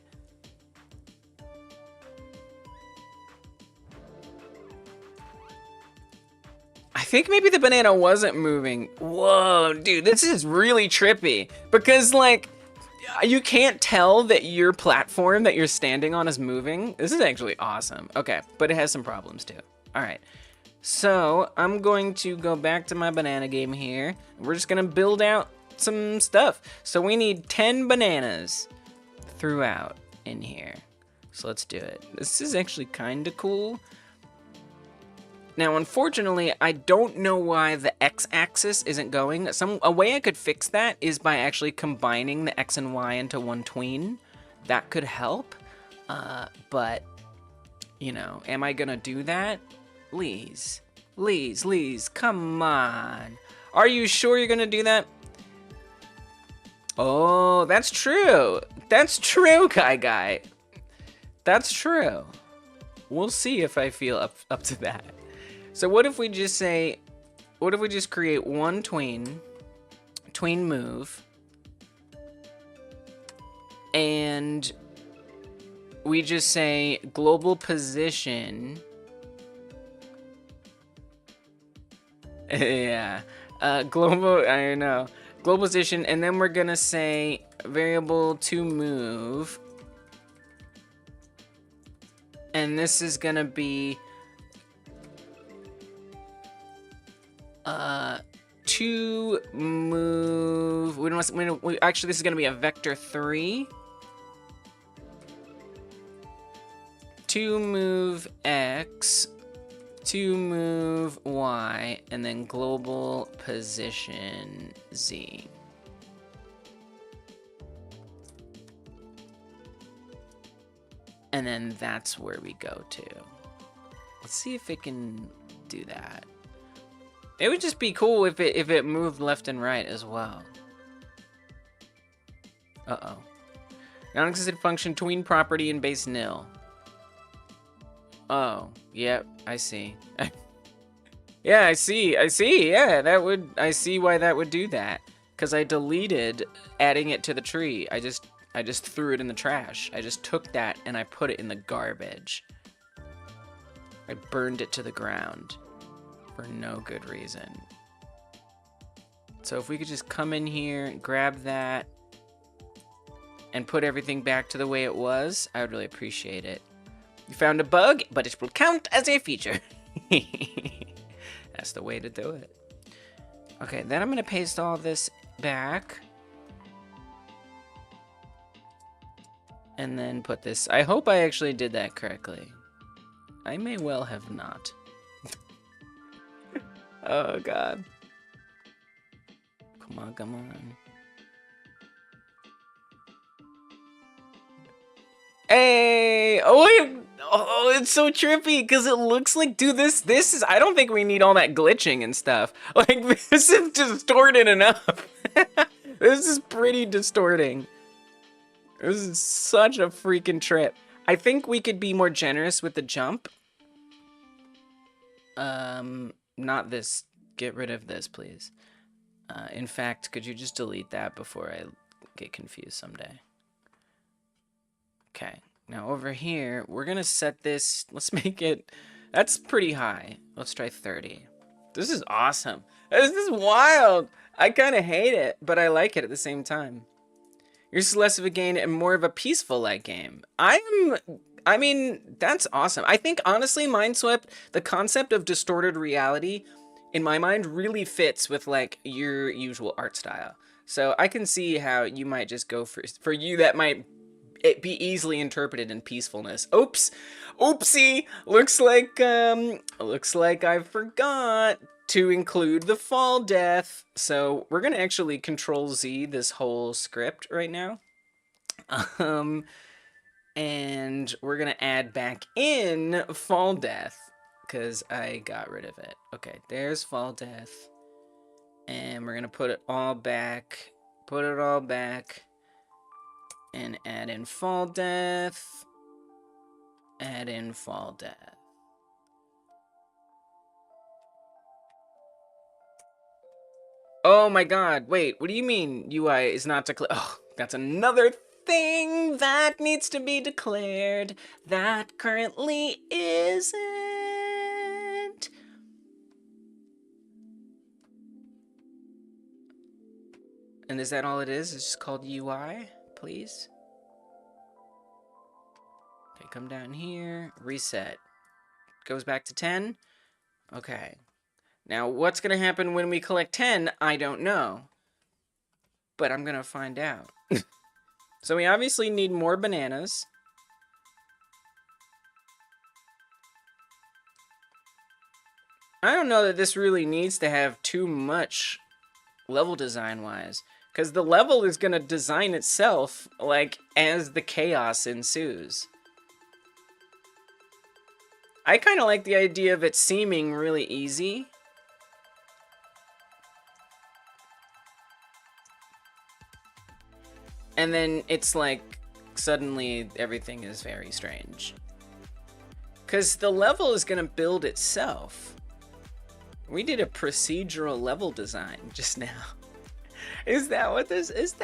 [SPEAKER 1] I think maybe the banana wasn't moving. Whoa, dude, this is really trippy. Because, like, you can't tell that your platform that you're standing on is moving. This is actually awesome. Okay, but it has some problems too. All right. So I'm going to go back to my banana game here. We're just gonna build out some stuff. So we need 10 bananas throughout in here. So let's do it. This is actually kind of cool. Now, unfortunately, I don't know why the x-axis isn't going. A way I could fix that is by actually combining the x and y into one tween. That could help. But, you know, am I gonna do that? Please, come on. Are you sure you're gonna do that? Oh, that's true. That's true, Guy. That's true. We'll see if I feel up to that. So what if we just say, what if we just create one tween move, and we just say global position. Yeah, global, I know. global position, and then we're gonna say variable to move. And this is gonna be to move. Actually, this is gonna be a vector 3. To move X, to move Y, and then global position Z. And then that's where we go to. Let's see if it can do that. It would just be cool if it moved left and right as well. Uh-oh. Non-existent function tween property and base nil. Oh, yep, I see. Yeah, I see, yeah, I see why that would do that. Because I deleted adding it to the tree. I just threw it in the trash. I just took that and I put it in the garbage. I burned it to the ground for no good reason. So if we could just come in here, grab that, and put everything back to the way it was, I would really appreciate it. You found a bug, but it will count as a feature. That's the way to do it. Okay, then I'm gonna paste all this back. And then put this. I hope I actually did that correctly. I may well have not. Oh, God. Come on, come on. Hey! Oh, wait! Oh, it's so trippy because it looks like, dude, this is, I don't think we need all that glitching and stuff. Like, this is distorted enough. This is pretty distorting. This is such a freaking trip. I think we could be more generous with the jump. Not this. Get rid of this, please. In fact, could you just delete that before I get confused someday? Okay. Now over here, we're gonna set this. Let's make it. That's pretty high. Let's try 30. This is awesome. This is wild. I kind of hate it, but I like it at the same time. Yours is less of a game and more of a peaceful-like game. I mean, that's awesome. I think, honestly, Mineswept, the concept of distorted reality, in my mind, really fits with, like, your usual art style. So I can see how you might just go for you, that might be easily interpreted in peacefulness. Oops. Oopsie. Looks like I forgot to include the fall death. So we're gonna actually Control Z this whole script right now. And we're gonna add back in fall death because I got rid of it. Okay, there's fall death. And we're gonna put it all back, and add in fall death, add in fall death. Oh my god, wait, what do you mean UI is not declared? Oh, that's another thing that needs to be declared that currently isn't. And is that all it is? It's just called UI, please? Okay, come down here, reset. Goes back to 10. Okay. Now, what's going to happen when we collect 10? I don't know. But I'm going to find out. So we obviously need more bananas. I don't know that this really needs to have too much level design-wise. Because the level is going to design itself, like, as the chaos ensues. I kind of like the idea of it seeming really easy. And then it's like, suddenly everything is very strange. Because the level is going to build itself. We did a procedural level design just now. Is that what this is?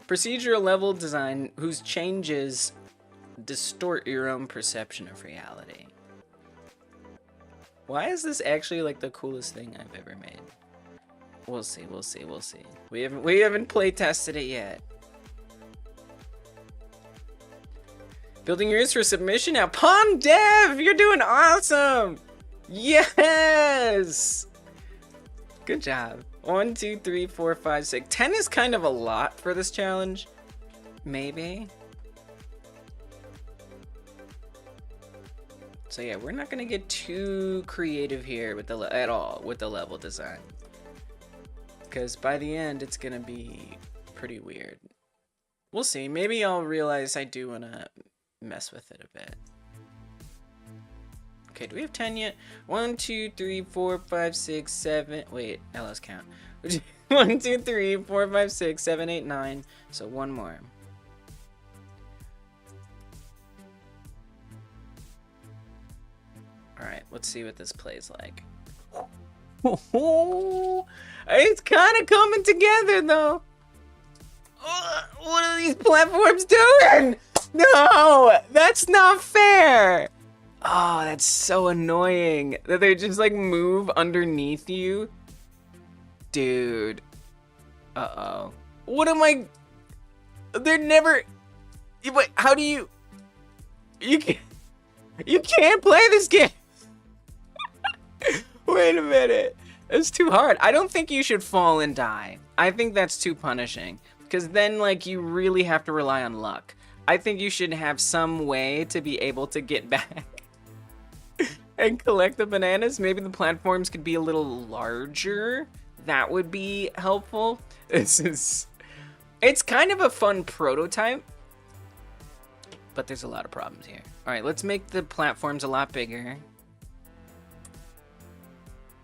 [SPEAKER 1] Procedural level design whose changes distort your own perception of reality. Why is this actually like the coolest thing I've ever made? We'll see, we'll see, we'll see. We haven't play tested it yet. Building yours for submission now. Palm Dev, you're doing awesome. Yes. Good job. 1, 2, 3, 4, 5, 6. 10 is kind of a lot for this challenge. Maybe. So yeah, we're not gonna get too creative here with the at all with the level design, because by the end it's gonna be pretty weird. We'll see. Maybe I'll realize I do wanna mess with it a bit. Okay, do we have 10 yet? 1, 2, 3, 4, 5, 6, 7. Wait, I lost count. 1, 2, 3, 4, 5, 6, 7, 8, 9. So one more. Alright, let's see what this plays like. It's kind of coming together, though. What are these platforms doing? No, that's not fair. Oh, that's so annoying that they just like move underneath you. Dude. Uh-oh. What am I? They're never. Wait, how do you? You can't play this game. Wait a minute. It's too hard. I don't think you should fall and die. I think that's too punishing, because then like you really have to rely on luck. I think you should have some way to be able to get back and collect the bananas. Maybe the platforms could be a little larger. That would be helpful. It's kind of a fun prototype, but there's a lot of problems here. All right, let's make the platforms a lot bigger,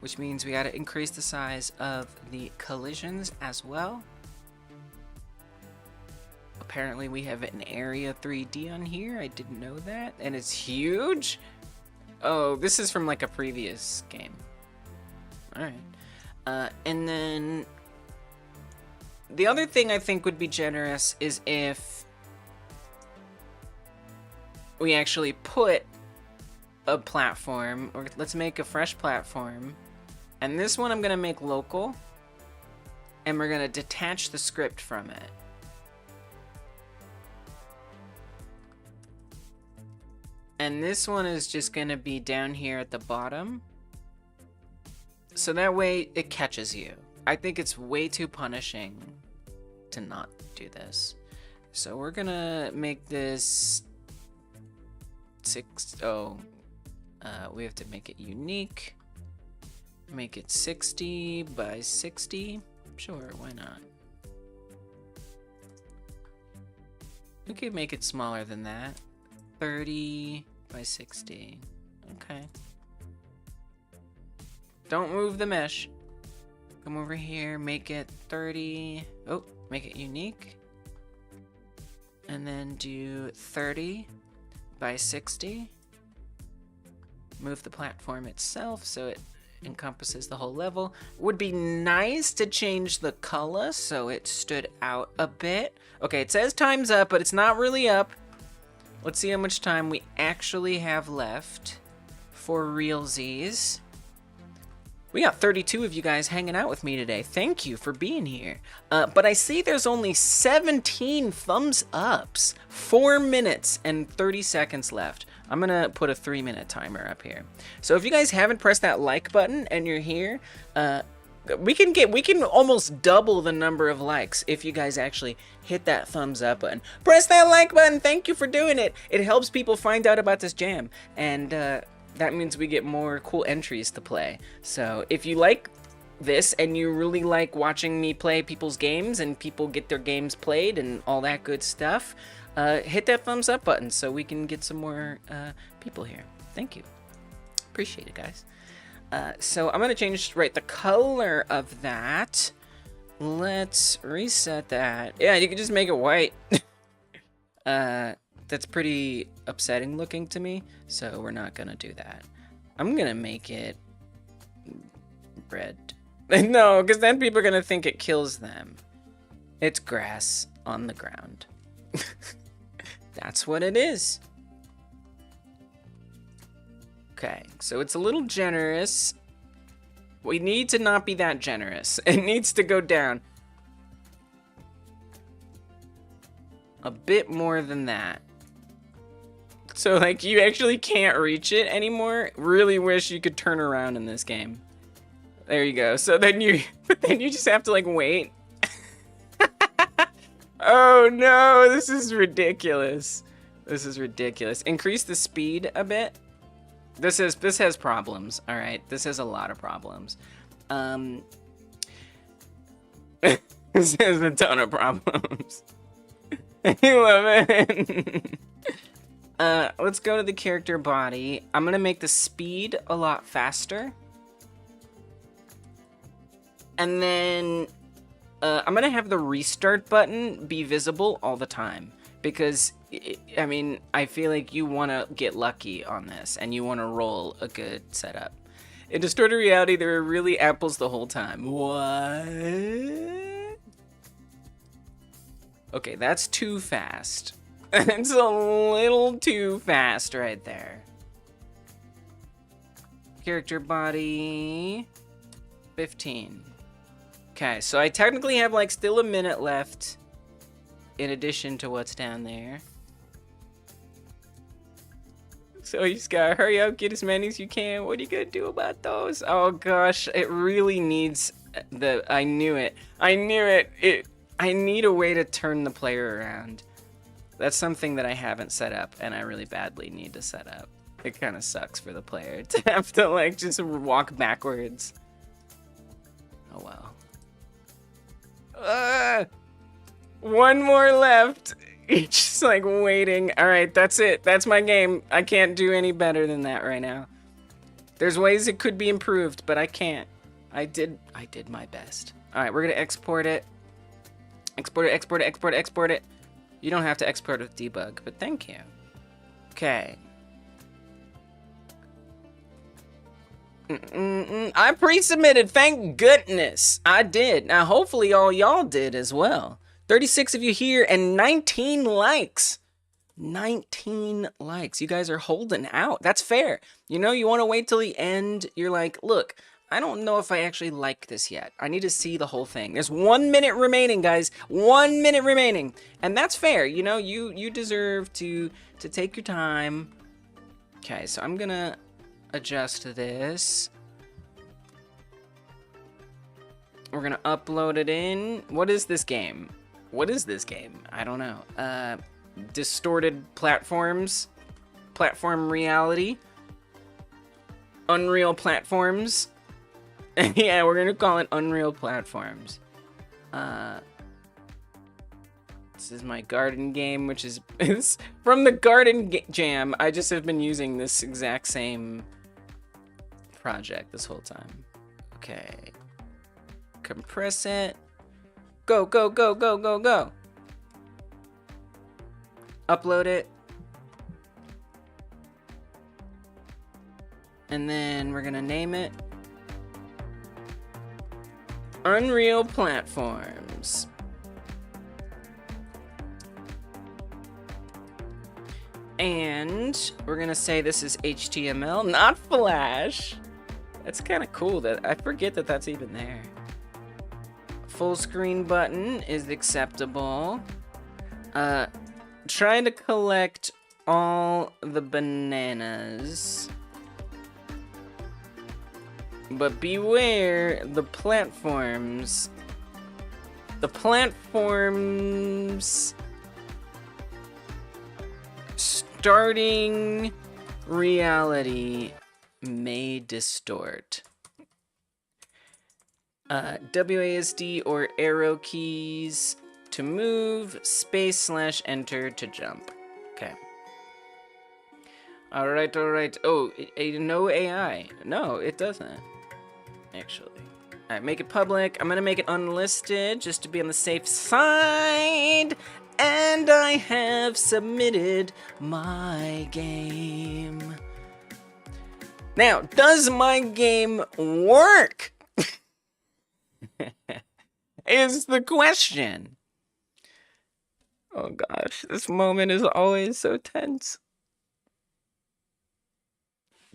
[SPEAKER 1] which means we got to increase the size of the collisions as well. Apparently we have an area 3D on here. I didn't know that. And it's huge. Oh, this is from like a previous game. All right. And then the other thing I think would be generous is if we actually put a platform, or let's make a fresh platform. And this one I'm gonna make local, and we're gonna detach the script from it. And this one is just gonna be down here at the bottom. So that way it catches you. I think it's way too punishing to not do this. So we're gonna make this we have to make it unique. Make it 60 by 60. Sure, why not? We could make it smaller than that. 30 by 60. Okay. Don't move the mesh. Come over here, make it 30. Oh, make it unique. And then do 30 by 60. Move the platform itself so it encompasses the whole level. Would be nice to change the color so it stood out a bit. Okay, it says time's up, but it's not really up. Let's see how much time we actually have left for realsies. We got 32 of you guys hanging out with me today. Thank you for being here. But I see there's only 17 thumbs ups. 4 minutes and 30 seconds left. I'm gonna put a 3-minute timer up here. So if you guys haven't pressed that like button and you're here, we can almost double the number of likes if you guys actually hit that thumbs up button. Press that like button. Thank you for doing it. It helps people find out about this jam, and that means we get more cool entries to play. So if you like this and you really like watching me play people's games and people get their games played and all that good stuff, hit that thumbs up button so we can get some more people here. Thank you. Appreciate it, guys. So I'm gonna change the color of that. Let's reset that. Yeah, you can just make it white. That's pretty upsetting looking to me, so we're not gonna do that. I'm gonna make it red. No, because then people are gonna think it kills them. It's grass on the ground. That's what it is. Okay, so it's a little generous. We need to not be that generous. It needs to go down a bit more than that. So, like, you actually can't reach it anymore. Really wish you could turn around in this game. There you go. So then you just have to, like, wait. Oh no, this is ridiculous. This is ridiculous. Increase the speed a bit. This has problems. All right, this has a lot of problems. This has a ton of problems. I love it. Let's go to the character body. I'm gonna make the speed a lot faster. And then I'm gonna have the restart button be visible all the time. Because, I mean, I feel like you want to get lucky on this. And you want to roll a good setup. In distorted reality, there are really apples the whole time. What? Okay, that's too fast. It's a little too fast right there. Character body 15. Okay, so I technically have like still a minute left in addition to what's down there. So you just gotta hurry up, get as many as you can. What are you gonna do about those? Oh gosh, it really needs the, I knew it. I need a way to turn the player around. That's something that I haven't set up, and I really badly need to set up. It kind of sucks for the player to have to, like, just walk backwards. Oh, well. One more left. You're just, like, waiting. All right, that's it. That's my game. I can't do any better than that right now. There's ways it could be improved, but I can't. I did my best. All right, we're going to export it. Export it, export it, export it, export it. You don't have to export with debug, but thank you. Okay. I pre-submitted, thank goodness. I did. Now, hopefully all y'all did as well. 36 of you here and 19 likes. 19 likes. You guys are holding out. That's fair. You know, you want to wait till the end. You're like, look, I don't know if I actually like this yet. I need to see the whole thing. There's 1 minute remaining, guys. 1 minute remaining. And that's fair. You know, you deserve to take your time. Okay, so I'm gonna adjust this. We're gonna upload it in. What is this game? What is this game? I don't know. Distorted platforms. Platform reality. Unreal platforms. Yeah, we're gonna call it Unreal Platforms. This is my garden game, which is from the Garden Jam. I just have been using this exact same project this whole time. Okay. Compress it. Go, go, go, go, go, go. Upload it. And then we're gonna name it Unreal Platforms. And we're gonna say this is HTML, not Flash. That's kind of cool that I forget that that's even there. Full screen button is acceptable. Trying to collect all the bananas. But beware the platforms. The platforms starting reality may distort. WASD or arrow keys to move, space/enter to jump. Okay. Alright, alright. Oh, no AI. No, it doesn't. Actually. Alright, make it public. I'm gonna make it unlisted just to be on the safe side. And I have submitted my game. Now, does my game work? Is the question. Oh gosh, this moment is always so tense.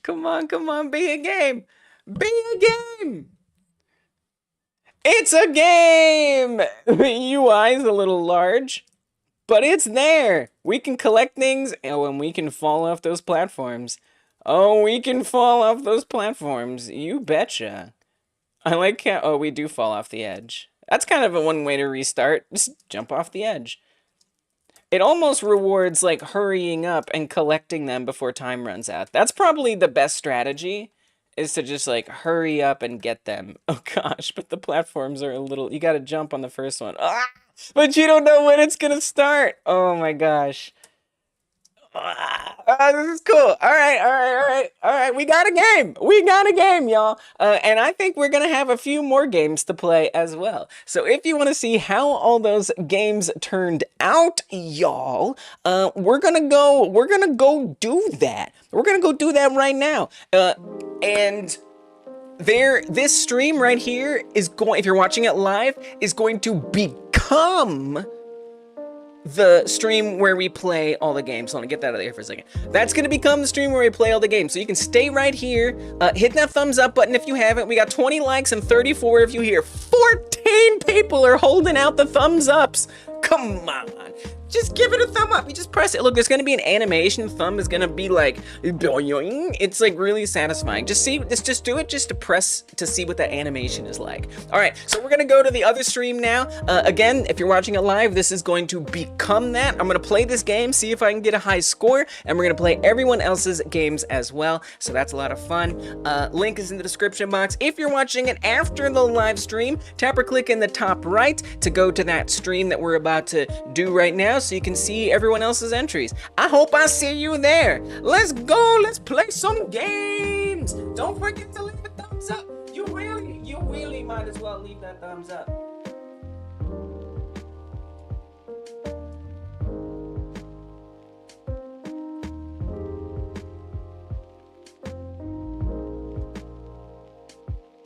[SPEAKER 1] Come on, be a game. Be a game. It's a game! The UI is a little large, but it's there. We can collect things, and we can fall off those platforms. Oh, we can fall off those platforms. You betcha. I like how, oh, we do fall off the edge. That's kind of a one way to restart. Just jump off the edge. It almost rewards like hurrying up and collecting them before time runs out. That's probably the best strategy, is to just like hurry up and get them. Oh gosh, but the platforms are a little, you gotta jump on the first one. Ah, but you don't know when it's gonna start. Oh my gosh. This is cool. All right, all right, all right, all right. We got a game. We got a game, y'all. And I think we're gonna have a few more games to play as well. So if you want to see how all those games turned out, y'all, we're gonna go do that. We're gonna go do that right now. And this stream right here is going, if you're watching it live, is going to become the stream where we play all the games. Hold on, get that out of here for a second. That's gonna become the stream where we play all the games. So you can stay right here, hit that thumbs up button if you haven't. We got 20 likes and 34 of you here. 14 people are holding out the thumbs ups. Come on. Just give it a thumb up. You just press it. Look, there's gonna be an animation. Thumb is gonna be like, it's like really satisfying. Just see, just do it just to press to see what that animation is like. All right, so we're gonna go to the other stream now. Again, if you're watching it live, this is going to become that. I'm gonna play this game, see if I can get a high score, and we're gonna play everyone else's games as well. So that's a lot of fun. Link is in the description box. If you're watching it after the live stream, tap or click in the top right to go to that stream that we're about to do right now, so you can see everyone else's entries. I hope I see you there. Let's go, let's play some games. Don't forget to leave a thumbs up. You really might as well leave that thumbs up.